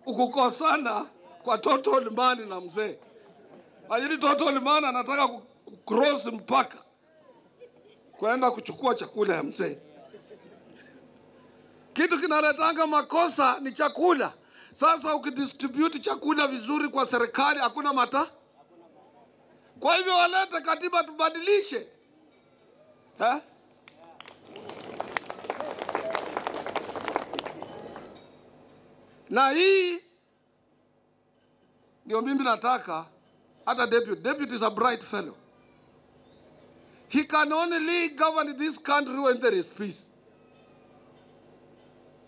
ukukosana kwa total man na mzee. Ajili total man anataka cross mpaka kwenda kuchukua chakula ya mzee. Kitu kinaletanga makosa ni chakula. Sasa ukidistribute chakula vizuri kwa serikali hakuna mata. Kwa hivyo walete katiba tubadilishe. Na hii ndio mimi nataka hata deputy is a bright fellow. He can only govern this country when there is peace.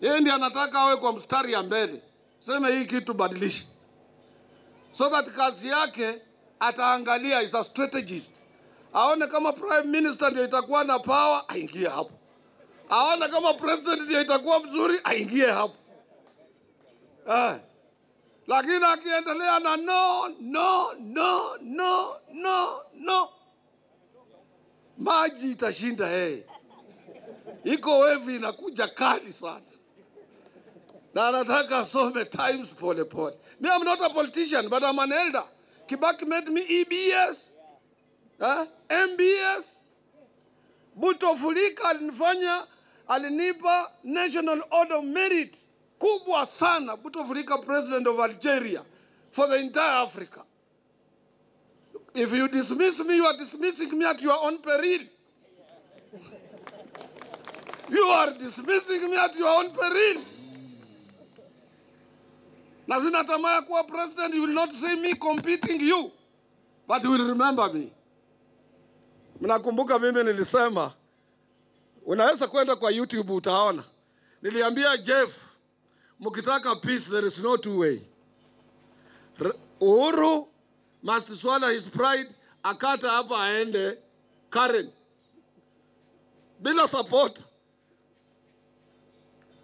Yeye ndiye anataka awe kwa mstari ya mbele. Sema hii kitu badilisha. So that kazi yake ataangalia, is a strategist. Aone kama prime minister ndio itakuwa na power, aingie hapo. Aone kama president ndio itakuwa mzuri, aingie hapo. Lakini akiendelea na no, maji itashinda yeye. Iko wevi inakuja kali sana. Na anataka asome times pole pole. Me, I'm not a politician, but I'm an elder. Kibaki made me EBS, MBS. Butofulika alinipa National Order of Merit. Kubwa sana. Butofulika, president of Algeria, for the entire Africa. If you dismiss me, you are dismissing me at your own peril. You are dismissing me at your own peril. Na sina tamaa ya kuwa president, you will not see me competing you, but you will remember me. Mnakumbuka mimi nilisema, unaweza kwenda kwa YouTube utaona. Niliambia Jeff, mkitaka peace, there is no two way. Uhuru must swallow his pride, akata hapa aende Karen. Bila support.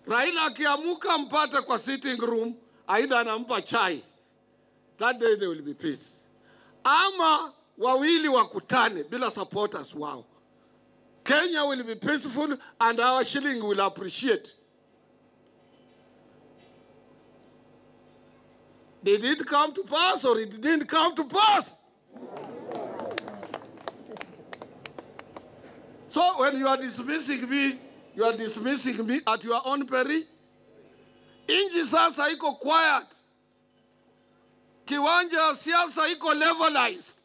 Raila akiamuka mpate kwa sitting room, aida anampa chai. That day there will be peace. Ama wawili wakutane bila supporters wao. Kenya will be peaceful and our shilling will appreciate. Did it come to pass or it didn't come to pass? So when you are dismissing me at your own peril. Inji sasa iko quiet. Kiwanja ya siasa iko levelized.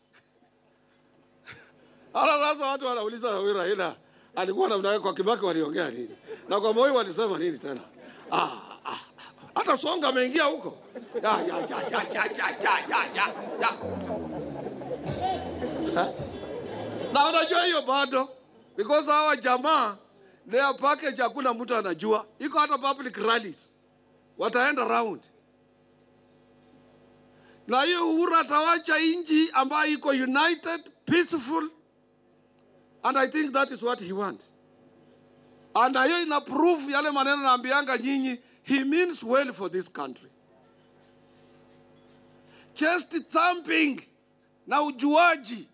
Ala sasa watu wanauliza Raila alikuwa namna kwa Kibaki waliongea nini? Na kwa Moi walisema nini tena? Hata songa ameingia huko. Ya. Na unajua hiyo bado, because hawa jamaa their package hakuna mtu anajua. Iko hata public rallies. Wataenda round. Na hiyo Uhuru atawacha inji ambayo iko united, peaceful, and I think that is what he wants. And hiyo ina proof yale maneno naambianga nyinyi, he means well for this country. Chest thumping na ujuaji,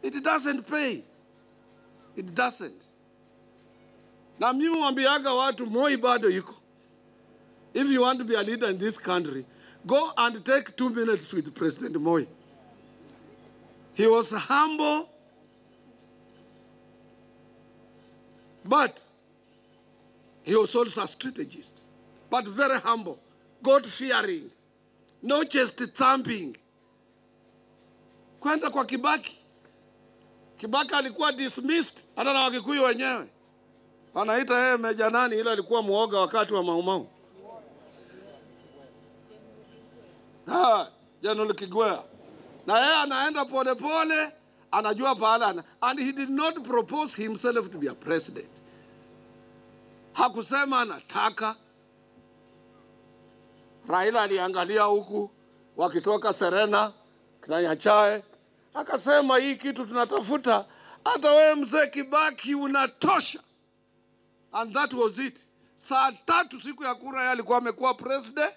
it doesn't pay. It doesn't. Na mimi mwambiaga watu Moi bado yuko. If you want to be a leader in this country, go and take 2 minutes with President Moi. He was humble, but he was also a strategist. But very humble, God-fearing, no chest thumping. Kwenda kwa Kibaki. Kibaki alikuwa dismissed, hata na Wakikuyu wenyewe. Wanaita yeye meja nani, ila alikuwa muoga wakati wa Maumau. General Kigwea. Na yeye anaenda pole pole, anajua pahala. And he did not propose himself to be a president. Hakusema anataka. Raila aliangalia huku, wakitoka Serena, Kinyanyachae. Akasema hii kitu tunatafuta, hata wewe mzee Kibaki unatosha. And that was it. Saa 3 siku ya kura yeye alikuwa amekuwa president.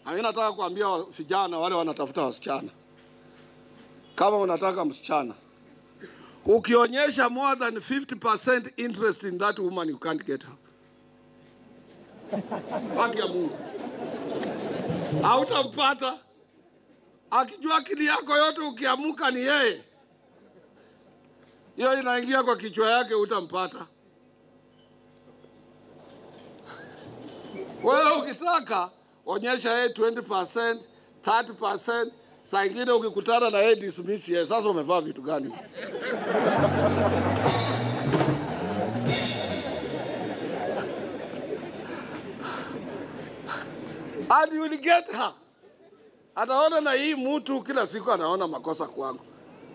Mimi nataka kuambia vijana wale wanatafuta wasichana. Kama unataka msichana, ukionyesha more than 50% interest in that woman, you can't get her. Haki ya Mungu. Hautampata. Akijua akili yako yote ukiamuka ni yeye. Hiyo inaingia kwa kichwa yake, utampata. Wewe ukitaka onyesha yeye 20%, 30%, saa ingine ukikutana na yeye dismiss yeye. Sasa umevaa vitu gani? And you will get her. Ataona na hii mtu kila siku anaona makosa kwangu.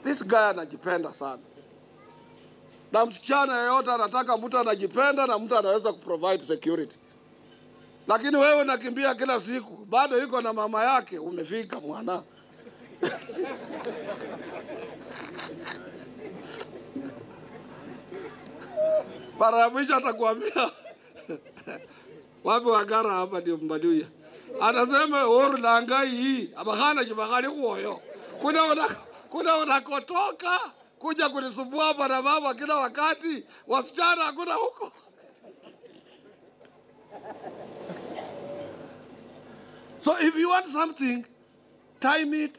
This guy anajipenda sana. Na msichana yeyote anataka mtu anajipenda na mtu anaweza kuprovide security. Lakini wewe unakimbia kila siku, bado yuko na mama yake, umefika mwana. Para mwisho atakwambia wapi wagara hapa ndio mbaduya. Anasema oru langai hii, abahana jibagari kuoyo. Kuna unakotoka kuja kunisumbua hapa na mama kila wakati, wasichana hakuna huko. So if you want something, time it,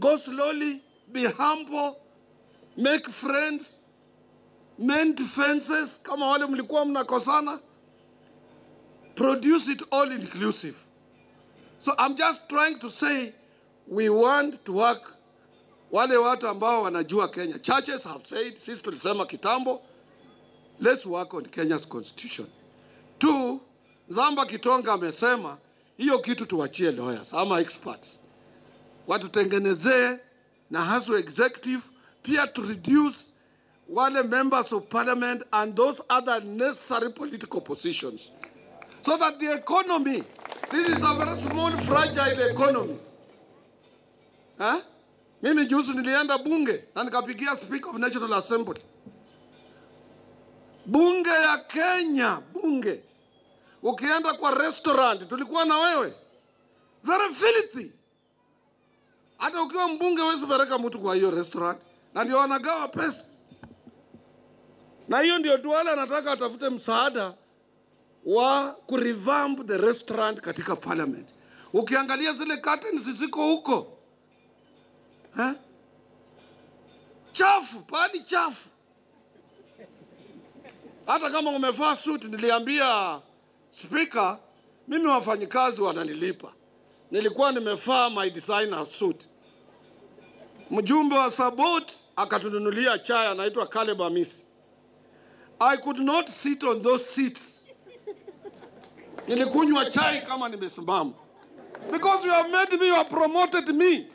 go slowly, be humble, make friends, mend fences, kama wale mlikuwa mnakosana, produce it all inclusive. So I'm just trying to say, we want to work, wale watu ambao wanajua Kenya. Churches have said, sisi tulisema kitambo, let's work on Kenya's constitution. 2, Zamba Kitonga amesema, hiyo kitu tuwachie lawyers ama experts. Watutengenezee na haswa executive, pia to reduce wale members of parliament and those other necessary political positions. So that the economy, this is a very small, fragile economy. Mimi juzi nilienda bunge na nikapigia Speaker of National Assembly. Bunge ya Kenya, bunge. Ukienda kwa restaurant, tulikuwa na wewe. Very filthy. Hata ukiwa mbunge huwezi pereka mtu kwa hiyo restaurant. Na ndio wanagawa pesa. Na hiyo ndio Duale anataka atafute msaada wa kurevamp the restaurant katika parliament. Ukiangalia zile curtains ziko huko. Chafu, pali chafu. Hata kama umevaa suit, niliambia Speaker, mimi wafanyikazi wananilipa. Nilikuwa nimevaa my designer suit. Mjumbe wa Sabot akatununulia chai anaitwa Caleb Amisi. I could not sit on those seats. Nilikunywa chai kama nimesimama. Because you have made me, you have promoted me.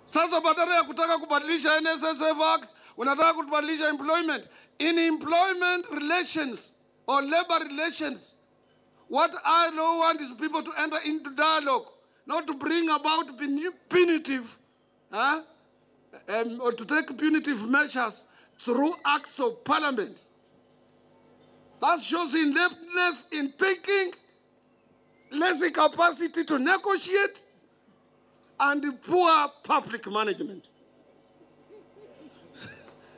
Sasa badala ya kutaka kubadilisha NSSF Act, unataka kubadilisha employment. In employment relations or labor relations, what I want is people to enter into dialogue, not to bring about punitive, or to take punitive measures through acts of parliament. That shows ineptness in thinking, lazy capacity to negotiate, and poor public management.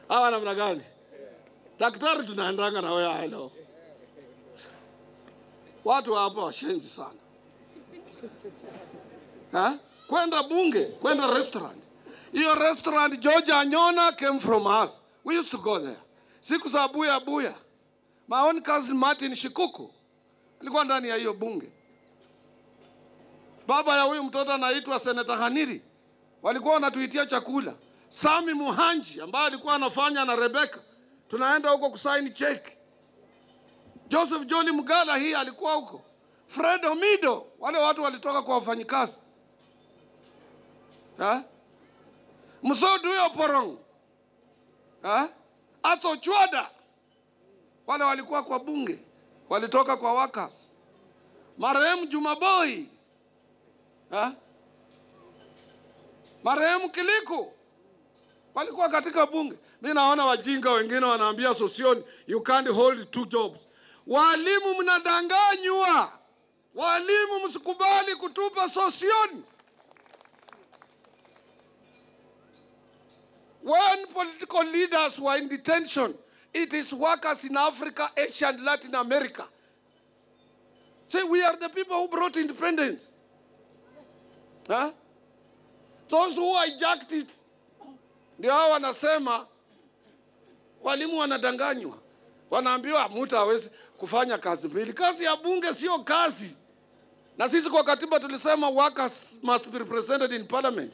Hawa namna gani? Daktari tunaendanga na wewe leo. Watu hapa washenzi sana. Kwenda bunge, kwenda restaurant. Hiyo restaurant George Anyona came from us. We used to go there. Siku za buya. My own cousin Martin Shikuku alikuwa ndani ya hiyo bunge. Baba ya huyu mtoto anaitwa Senator Haniri walikuwa wanatuitia chakula. Sami Muhanji ambaye alikuwa anafanya na Rebecca, tunaenda huko kusaini check. Joseph Joli Mugala hii alikuwa huko. Fred Omido, wale watu walitoka kwa wafanyikazi. Msodu huyo Porong. Ato Chwada, wale walikuwa kwa bunge, walitoka kwa workers. Marehemu Jumaboi, marehemu Kiliku, walikuwa katika bunge. Mimi naona wajinga wengine wanaambia Sosioni, you can't hold 2 jobs. Walimu mnadanganywa. Walimu msikubali kutupa Sosioni. When political leaders were in detention, it is workers in Africa, Asia, and Latin America. Say, we are the people who brought independence. Those who hijacked it, ndio hao wanasema walimu wanadanganywa. Wanaambiwa mtu hawezi kufanya kazi mbili. Kazi ya bunge sio kazi. Na sisi kwa katiba tulisema workers must be represented in parliament.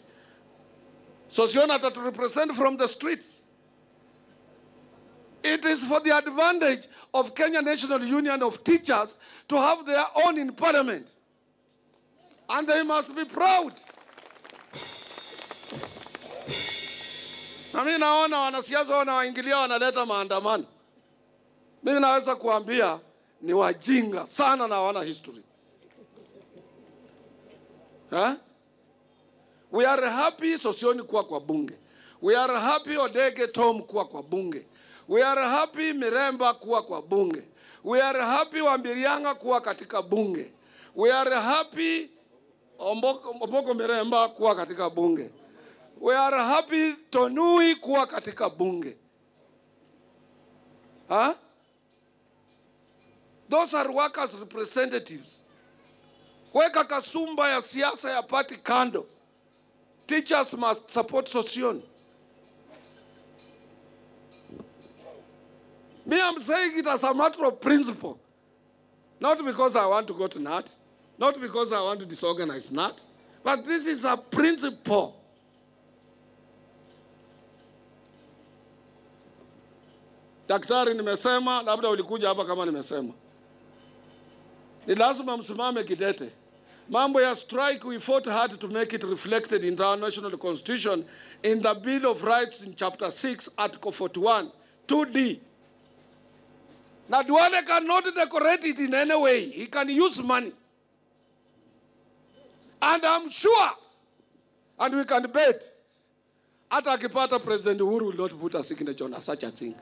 Sosiona to represent from the streets. It is for the advantage of Kenya National Union of Teachers to have their own in parliament. And they must be proud. Na mimi naona wanasiasa wanawaingilia wanaleta maandamano. Mimi naweza kuambia ni wajinga sana na wana history. We are happy Sosioni kuwa kwa bunge. We are happy Odege Tom kuwa kwa bunge. We are happy Miremba kuwa kwa bunge. We are happy Wambirianga kuwa katika bunge. We are happy Omboko Miremba kuwa katika bunge. We are happy Tonui kuwa katika bunge. Those are workers' representatives. Weka kasumba ya siasa ya party kando. Teachers must support Sosioni. Me, I'm saying it as a matter of principle. Not because I want to go to NAT. Not because I want to disorganize NAT. But this is a principle. Daktari nimesema, labda ulikuja hapa kama nimesema. Ni lazima msimame kidete. Mambo ya strike, we fought hard to make it reflected in our national constitution in the Bill of Rights in Chapter 6, Article 41, 2D. Now, Duale cannot decorate it in any way. He can use money. And I'm sure, and we can bet, hata akipata President Uhuru will not put a signature on such a thing.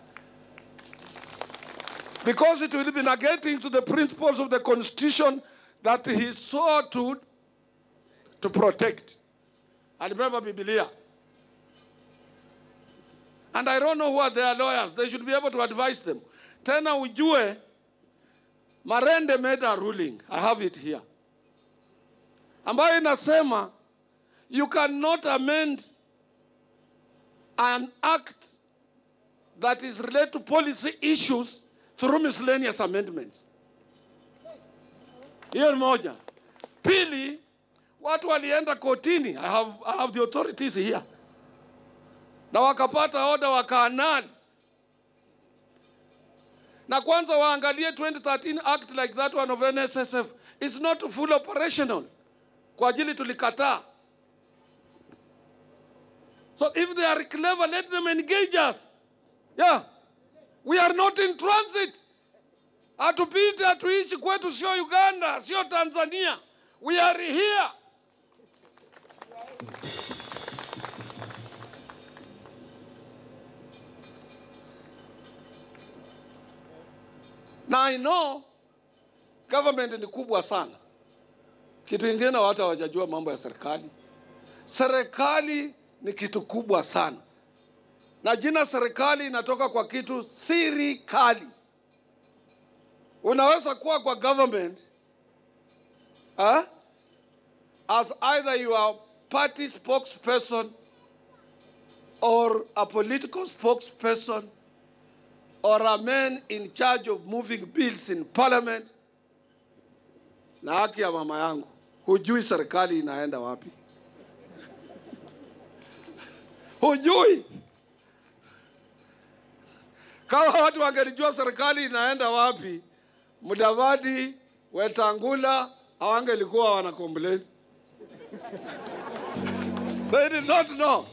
Because it will be negating to the principles of the Constitution that he sought to protect. And remember Biblia. And I don't know who are their lawyers. They should be able to advise them. Tena ujue, Marende made a ruling. I have it here. Ambayo inasema, you cannot amend an act that is related to policy issues through miscellaneous amendments. Hiyo ni moja. Pili, watu walienda kotini. I have the authorities here. Na wakapata order wakaanani. Na kwanza waangalie 2013 act like that one of NSSF. It's not full operational. Kwa ajili tulikataa. So if they are clever, let them engage us. Yeah. We are not in transit. Atupite atuishi kwetu sio Uganda, sio Tanzania. We are here. Now I know government ni kubwa sana. Kitu kingine watu hawajajua mambo ya serikali. Serikali ni kitu kubwa sana. Na jina serikali inatoka kwa kitu sirikali. Unaweza kuwa kwa government as either you are party spokesperson or a political spokesperson or a man in charge of moving bills in parliament. Na haki ya mama yangu, hujui serikali inaenda wapi. Hujui. Kama watu wangelijua serikali inaenda wapi, Mudavadi, Wetangula, hawangelikuwa wana complain. They did not know.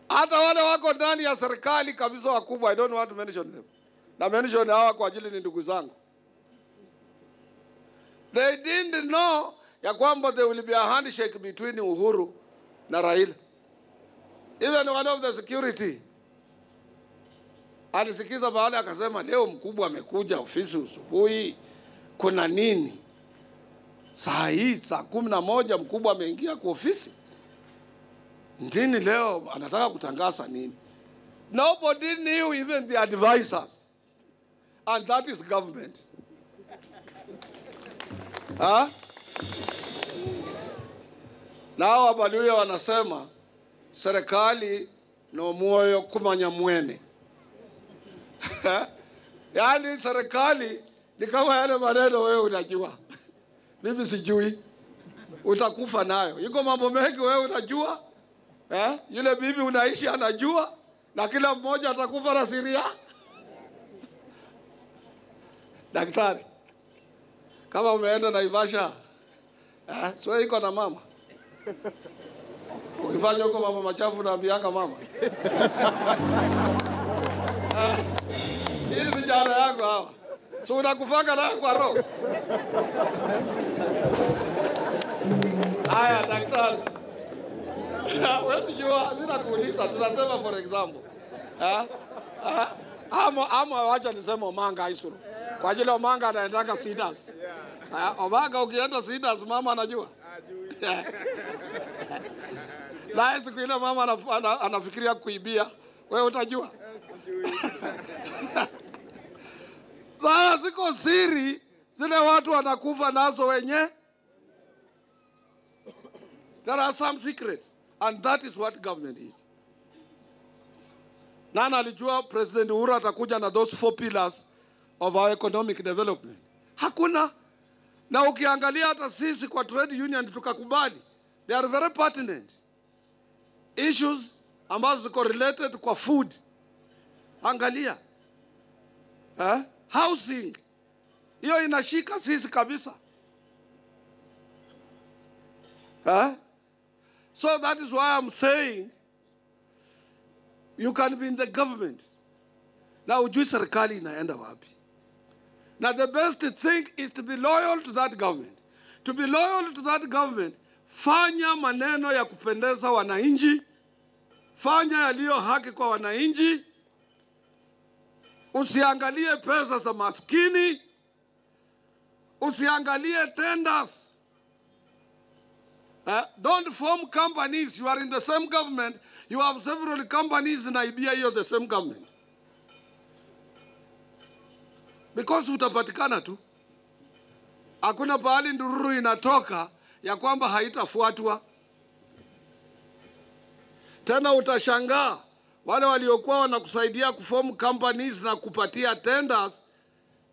Hata wale wako ndani ya serikali kabisa wakubwa, I don't want to mention them. Na mention hawa kwa ajili ni ndugu zangu. They didn't know ya kwamba there will be a handshake between Uhuru na Raila. Even one of the security alisikiza baada akasema leo mkubwa amekuja ofisi usubuhi, kuna nini? Saa hii saa 11 mkubwa ameingia kwa ofisi. Ndini leo anataka kutangaza nini? Nobody knew, even the advisors. And that is government. Nao wabaluya wanasema serikali no moyo kumanya mwene. Yani serikali ni kama yale maneno wewe unajua. Mimi sijui. Utakufa nayo. Iko mambo mengi wewe unajua. Yule bibi unaishi anajua na kila mmoja atakufa na siri yake. Daktari, kama umeenda Naivasha, sio iko na mama. Ukifanya huko mambo machafu na ambianga mama. Hii vijana yako hawa. So unakufanga na kwa roho. Haya daktari. Wewe jua ninakuuliza, tunasema for example. Ama wacha niseme Omanga Isuru. Kwa ajili Omanga anaendanga Cedars. Omanga ukienda Cedars mama anajua. Na siku ile mama anafikiria kuibia, wewe utajua. Sasa ziko siri zile watu wanakufa nazo wenye. There are some secrets, and that is what government is. Nana alijua President Uhuru atakuja na those 4 pillars of our economic development. Hakuna. Na ukiangalia hata sisi kwa trade union tukakubali. They are very pertinent. Issues ambazo ziko related kwa food. Angalia. Housing. Hiyo inashika sisi kabisa. So that is why I'm saying you can be in the government. Na ujui serikali inaenda wapi. Now the best thing is to be loyal to that government. To be loyal to that government, fanya maneno ya kupendeza wananchi, fanya yaliyo haki kwa wananchi, usiangalie pesa za maskini, usiangalie tenders. Don't form companies. You are in the same government. You have several companies in Ibia, you're the same government. Because utapatikana tu. Hakuna pahali ndururu inatoka ya kwamba haitafuatwa. Tena utashangaa wale waliokuwa wanakusaidia kuform companies na kupatia tenders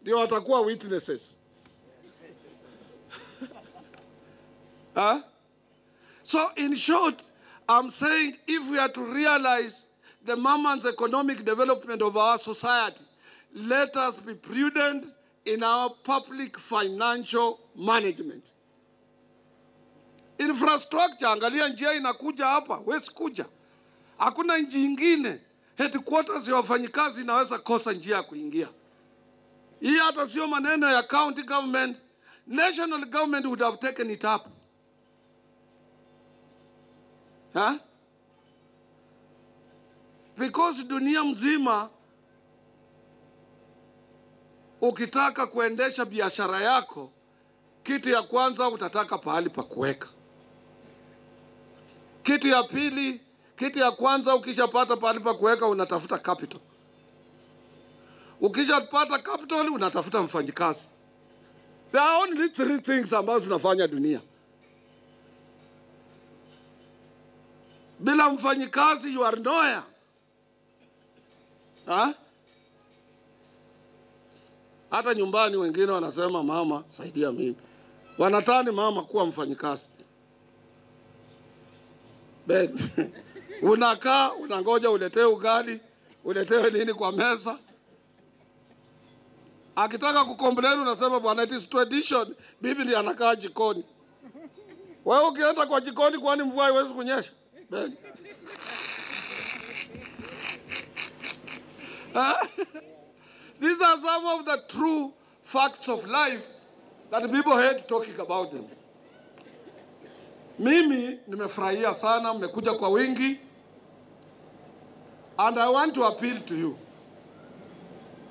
ndio watakuwa witnesses. So in short, I'm saying if we are to realize the moment economic development of our society, let us be prudent in our public financial management. Infrastructure, angalia njia inakuja hapa, wezi kuja. Hakuna nchi nyingine, headquarters ya wafanyikazi inaweza kosa njia kuingia. Hii hata sio maneno ya county government, national government would have taken it up. Because dunia mzima ukitaka kuendesha biashara yako, kitu ya kwanza utataka pahali pa kuweka. Kitu ya pili, kitu ya kwanza ukishapata pahali pa kuweka unatafuta capital. Ukishapata capital unatafuta mfanyikazi. There are only 3 things ambazo zinafanya dunia. Bila mfanyikazi you are nowhere. Hata nyumbani wengine wanasema mama saidia mimi. Wanatani mama kuwa mfanyikazi. Ben, unakaa, unangoja uletee ugali, uletee nini kwa meza. Akitaka kukomplain unasema bwana it is tradition, bibi ndiye anakaa jikoni. Wewe ukienda kwa jikoni kwani mvua haiwezi kunyesha? Ben. These are some of the true facts of life that people hate talking about them. Mimi nimefurahia sana mmekuja kwa wingi, and I want to appeal to you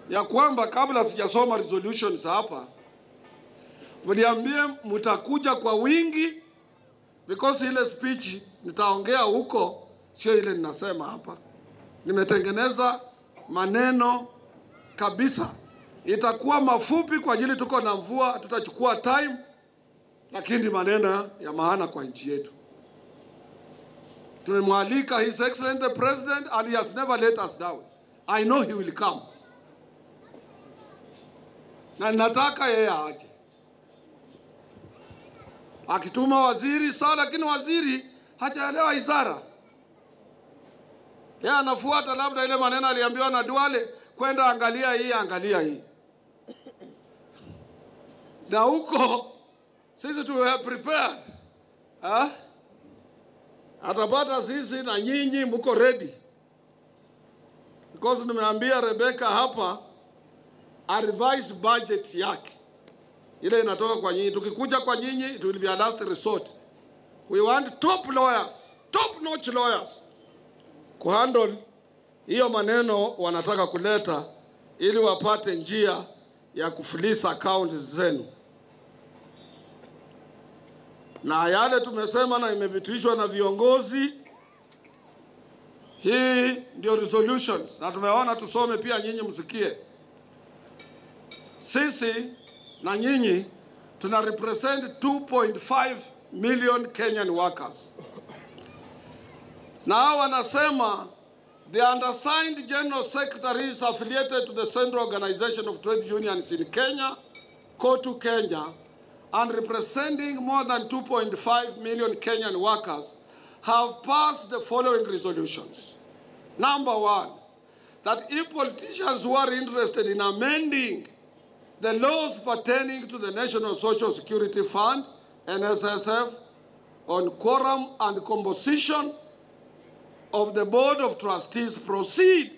ya kwamba kabla sijasoma resolutions hapa mniambie mtakuja kwa wingi, because ile speech nitaongea huko sio ile ninasema hapa. Nimetengeneza maneno kabisa. Itakuwa mafupi kwa ajili tuko na mvua, tutachukua time, lakini maneno ya maana kwa nchi yetu. Tumemwalika His Excellency the President and he has never let us down. I know he will come. Na nataka yeye aje. Akituma waziri sawa, lakini waziri hajaelewa ishara. Yeye anafuata labda ile maneno aliambiwa na Duale, kwenda angalia hii. Na huko sisi tu were prepared. Atapata sisi na nyinyi mko ready. Because nimeambia Rebecca hapa a revised budget yake. Ile inatoka kwa nyinyi. Tukikuja kwa nyinyi, it will be a last resort. We want top lawyers, top-notch lawyers, kuhandle hiyo maneno wanataka kuleta ili wapate njia ya kufilisa accounts zenu. Na yale tumesema na imepitishwa na viongozi, hii ndio resolutions. Na tumeona tusome pia nyinyi msikie. Sisi na nyinyi tuna represent 2.5 million Kenyan workers. Now wanasema the undersigned General Secretary is affiliated to the Central Organization of Trade Unions in Kenya, COTU Kenya, and representing more than 2.5 million Kenyan workers have passed the following resolutions. Number 1, that if politicians who are interested in amending the laws pertaining to the National Social Security Fund, NSSF, on quorum and composition of the Board of Trustees proceed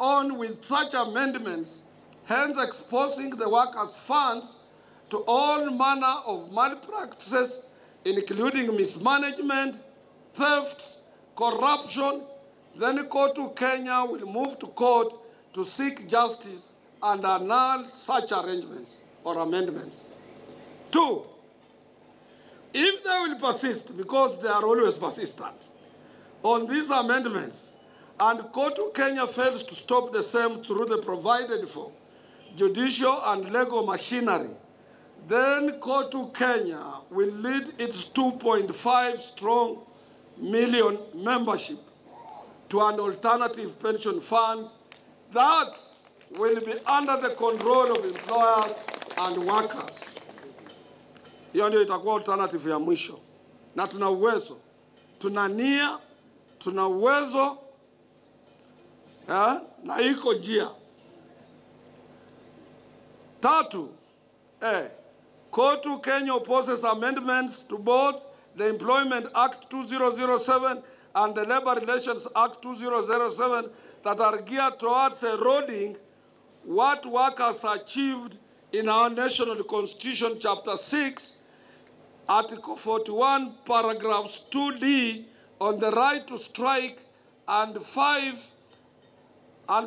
on with such amendments, hence exposing the workers' funds to all manner of malpractices, including mismanagement, thefts, corruption, then COTU Kenya will move to court to seek justice and annul such arrangements or amendments. 2, if they will persist, because they are always persistent, on these amendments, and COTU Kenya fails to stop the same through the provided for judicial and legal machinery, then COTU Kenya will lead its 2.5 strong million membership to an alternative pension fund that will be under the control of employers and workers. Hiyo ndio itakuwa alternative ya mwisho. Na tuna uwezo, tuna nia, tuna uwezo, na iko njia. 3, COTU Kenya opposes amendments to both the Employment Act 2007 and the Labor Relations Act 2007 that are geared towards eroding what workers achieved in our national constitution, chapter 6, article 41, paragraphs 2D on the right to strike, and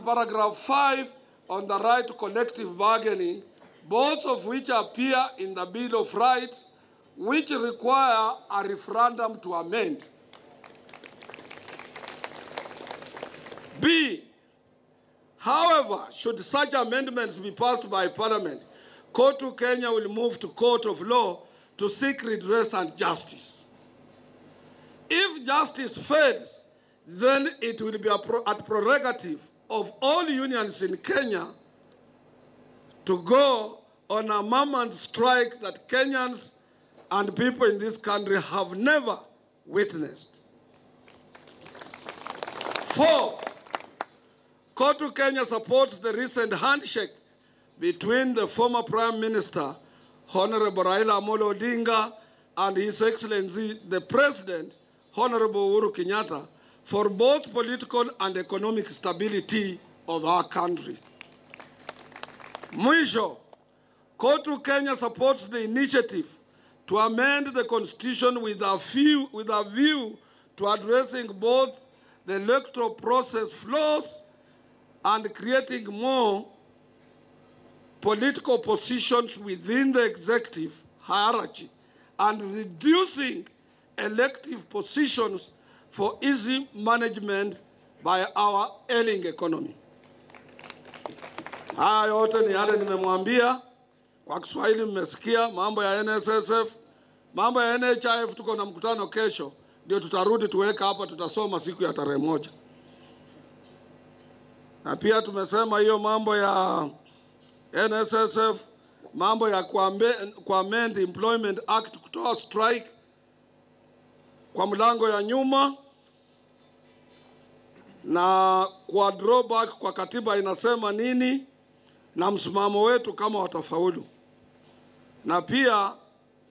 paragraph 5 on the right to collective bargaining, both of which appear in the Bill of Rights, which require a referendum to amend. B, however, should such amendments be passed by Parliament, COTU Kenya will move to court of law to seek redress and justice. If justice fails, then it will be at prerogative of all unions in Kenya to go on a mammoth strike that Kenyans and people in this country have never witnessed. 4, COTU Kenya supports the recent handshake between the former Prime Minister, Honorable Raila Amolo Odinga, and His Excellency, the President, Honorable Uhuru Kenyatta, for both political and economic stability of our country. Mwisho, COTU Kenya supports the initiative to amend the Constitution with a view to addressing both the electoral process flaws and creating more political positions within the executive hierarchy and reducing elective positions for easy management by our ailing economy. Haya yote ni yale nimemwambia. Kwa Kiswahili mmesikia mambo ya NSSF, mambo ya NHIF. Tuko na mkutano kesho, ndio tutarudi tuweka hapa, tutasoma siku ya tarehe 1. Na pia tumesema hiyo mambo ya NSSF, mambo ya kuamend Employment Act, kutoa strike kwa mlango ya nyuma, na kwa drawback kwa katiba inasema nini na msimamo wetu kama watafaulu. Na pia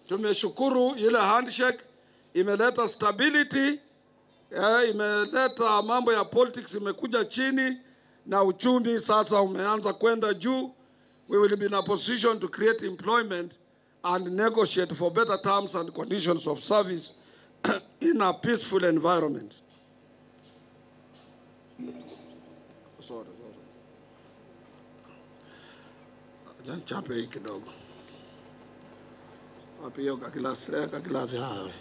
tumeshukuru ile handshake imeleta stability, imeleta mambo ya politics imekuja chini na uchumi sasa umeanza kwenda juu. We will be in a position to create employment and negotiate for better terms and conditions of service in a peaceful environment. Sorry. Chape hii kidogo. Wapi hiyo kakilasi hawe.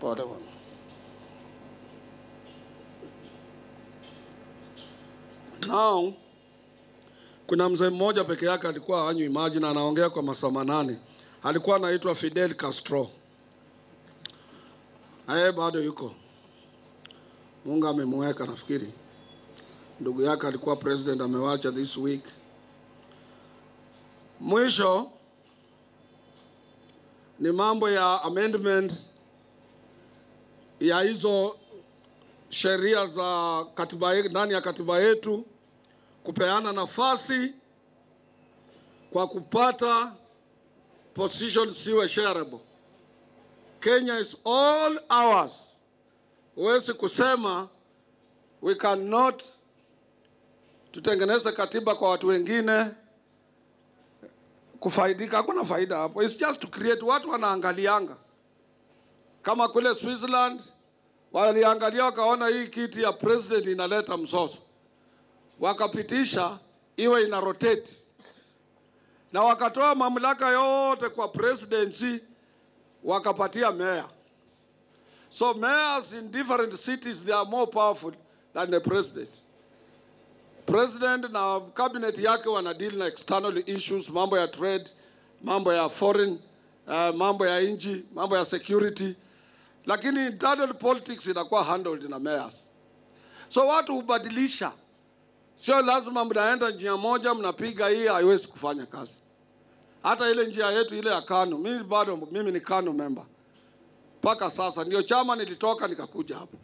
Pole bwana. Now, kuna mzee mmoja peke yake alikuwa hanywi imagine anaongea kwa masaa 8. Alikuwa anaitwa Fidel Castro. Bado yuko. Mungu amemweka nafikiri. Ndugu yake alikuwa president amewacha this week. Mwisho ni mambo ya amendment ya hizo sheria za katiba ndani ya katiba yetu kupeana nafasi kwa kupata position siwe shareable. Kenya is all ours. Huwezi kusema we cannot tutengeneze katiba kwa watu wengine kufaidika. Hakuna faida hapo. It's just to create, watu wanaangalianga. Kama kule Switzerland waliangalia wakaona hii kiti ya president inaleta msoso, wakapitisha iwe ina rotate na wakatoa mamlaka yote kwa presidency wakapatia mayor. So mayors in different cities, they are more powerful than the president. President na cabinet yake wana deal na external issues, mambo ya trade, mambo ya foreign, mambo ya inji, mambo ya security. Lakini internal politics inakuwa handled na mayors. So watu hubadilisha. Sio lazima mnaenda njia moja mnapiga hii haiwezi kufanya kazi. Hata ile njia yetu ile ya KANU, mimi ni KANU member. Paka sasa ndio chama nilitoka nikakuja hapa.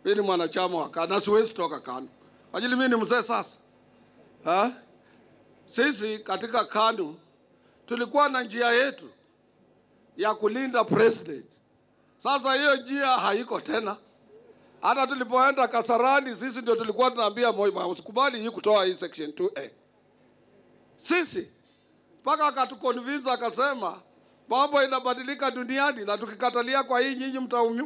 Mimi ni mwanachama wa KANU na siwezi toka KANU. Kwa ajili mimi ni mzee sasa. Sisi katika KANU tulikuwa na njia yetu ya kulinda president. Sasa hiyo njia haiko tena. Hata tulipoenda Kasarani sisi ndio tulikuwa tunaambia usikubali hii kutoa hii section 2A. Sisi mpaka akatuconvince akasema mambo inabadilika duniani na tukikatalia kwa hii nyinyi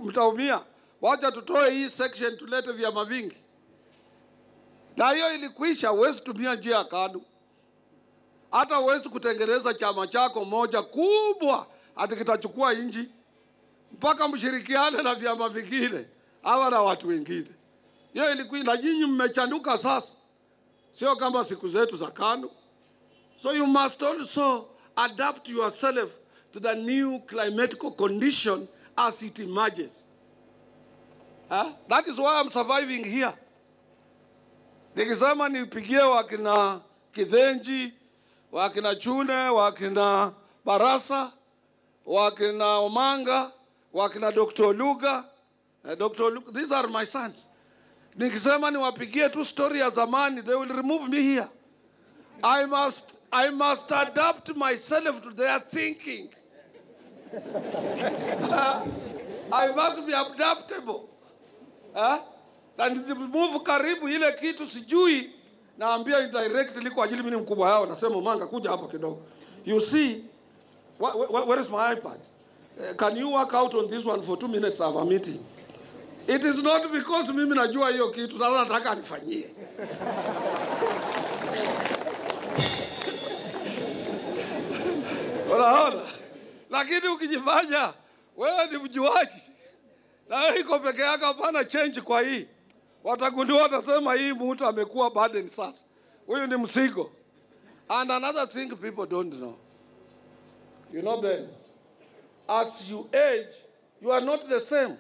mtaumia. Wacha tutoe hii section tulete vyama vingi. Na hiyo ilikuisha. Huwezi tumia njia ya KANU. Hata huwezi kutengeneza chama chako moja kubwa hata kitachukua inji. Mpaka mshirikiane na vyama vingine hawa na watu wengine. Hiyo ilikuwa na nyinyi mmechanuka sasa. Sio kama siku zetu za KANU. So you must also adapt yourself to the new climatical condition as it emerges. That is why I'm surviving here. Nikisema nipigie wakina Kithenji, wakina Chune, wakina Barasa, wakina Omanga, wakina Dr. Luga, these are my sons. Nikisema niwapigie tu story ya zamani, they will remove me here. I must adapt myself to their thinking. I must be adaptable. And move karibu ile kitu sijui naambia indirectly kwa ajili mimi ni mkubwa yao nasema Omanga kuja hapa kidogo. You see, where is my iPad? Can you work out on this one for 2 minutes? I have a meeting. It is not because mimi najua hiyo kitu sasa nataka nifanyie. Unaona? Lakini ukijifanya wewe ni mjuaji na iko peke yako hapana change kwa hii. Watagundua watasema hii mtu amekuwa burden sasa. Huyu ni mzigo. And another thing people don't know. You know Ben, as you age, you are not the same.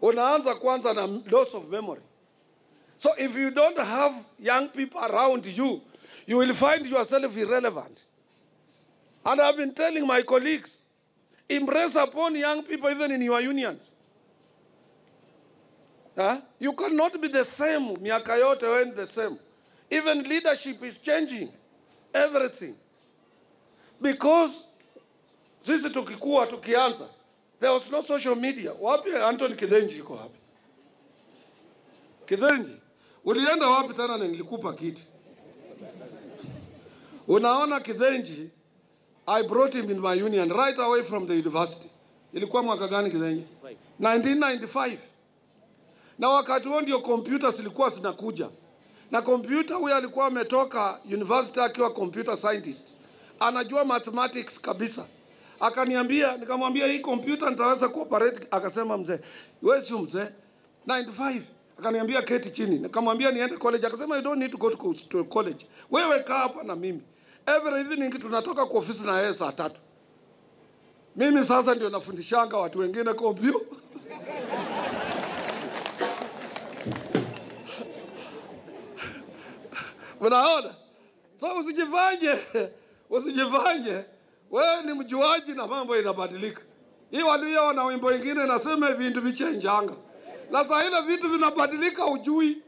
Unaanza kwanza na loss of memory. So if you don't have young people around you, you will find yourself irrelevant. And I've been telling my colleagues, impress upon young people even in your unions. You cannot be the same. Miaka yote when the same. Even leadership is changing. Everything. Because sisi tukikua tukianza, there was no social media. Wapi Anthony Kithenji yuko wapi? Kithenji, ulienda wapi tena na nilikupa kiti? Unaona Kithenji, I brought him in my union right away from the university. Ilikuwa mwaka gani Kithenji? 1995. Na wakati huo ndio computers zilikuwa zinakuja. Na computer huyo alikuwa ametoka university akiwa computer scientist. Anajua mathematics kabisa. Akaniambia, nikamwambia hii computer nitaweza kuoperate. Akasema mzee, wewe si mzee. 95. Akaniambia keti chini. Nikamwambia niende college. Akasema you don't need to go to college. Wewe kaa hapa na mimi. Every evening tunatoka kwa ofisi na yeye saa 3. Mimi sasa ndio nafundishanga watu wengine computer. Unaona? So usijifanye. Wewe ni mjuaji na mambo inabadilika. Hii walio na wimbo wengine nasema vitu vichenjanga. Na saa ile vitu vinabadilika ujui.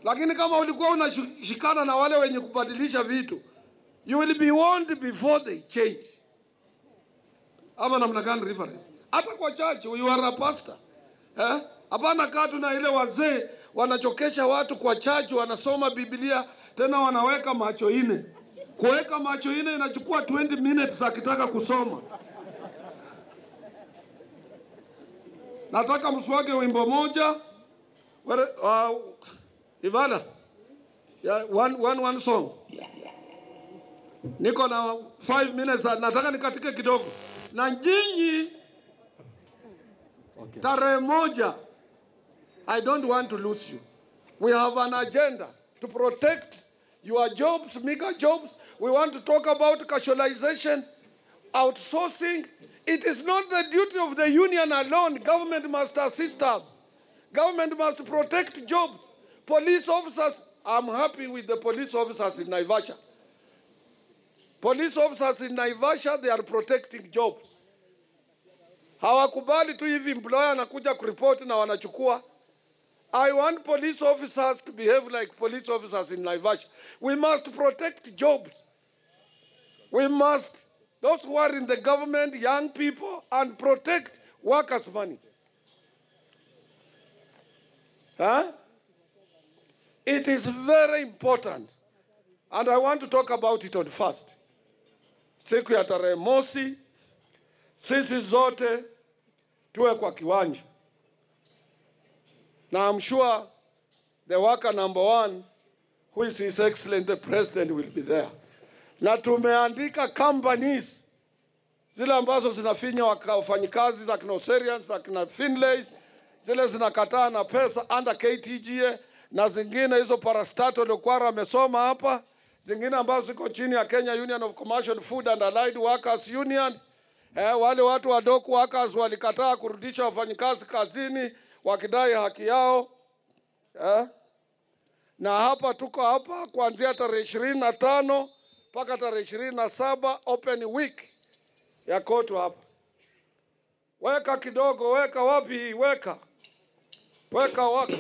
Lakini kama ulikuwa unashikana na wale wenye kubadilisha vitu, you will be warned before they change. Ama namna gani referee? Hata kwa church, you are a pastor. Hapana katu na ile wazee wanachokesha watu kwa church, wanasoma Biblia tena wanaweka macho ine. Kuweka macho ine inachukua 20 minutes akitaka kusoma. Nataka mswage wimbo moja. Ivana. Yeah, one song. Niko na 5 minutes, nataka nikatike kidogo. Na nyinyi tarehe moja, I don't want to lose you. We have an agenda to protect your jobs, mega jobs. We want to talk about casualization, outsourcing. It is not the duty of the union alone. Government must assist us. Government must protect jobs. Police officers, I'm happy with the police officers in Naivasha. Police officers in Naivasha, they are protecting jobs. Hawakubali tu hivi employer anakuja kuriport na wanachukua. I want police officers to behave like police officers in Naivasha. We must protect jobs. We must, those who are in the government, young people, and protect workers' money. It is very important. And I want to talk about it on first. Siku ya tarehe mosi, sisi zote tuwe kwa kiwanja. Now I'm sure the worker number 1, who is His Excellency the President, will be there. Na tumeandika companies zile ambazo zinafinya wafanyikazi za Knoserians, za kina Finlays, zile zinakataa na pesa under KTGA, na zingine hizo parastato lokwara amesoma hapa, zingine ambazo ziko chini ya Kenya Union of Commercial Food and Allied Workers Union. Wale watu wa dock workers walikataa kurudisha wafanyikazi kazini wakidai haki yao. Na hapa tuko hapa kuanzia tarehe 25 mpaka tarehe 27 open week ya COTU hapa. Weka kidogo, weka wapi? Weka waka.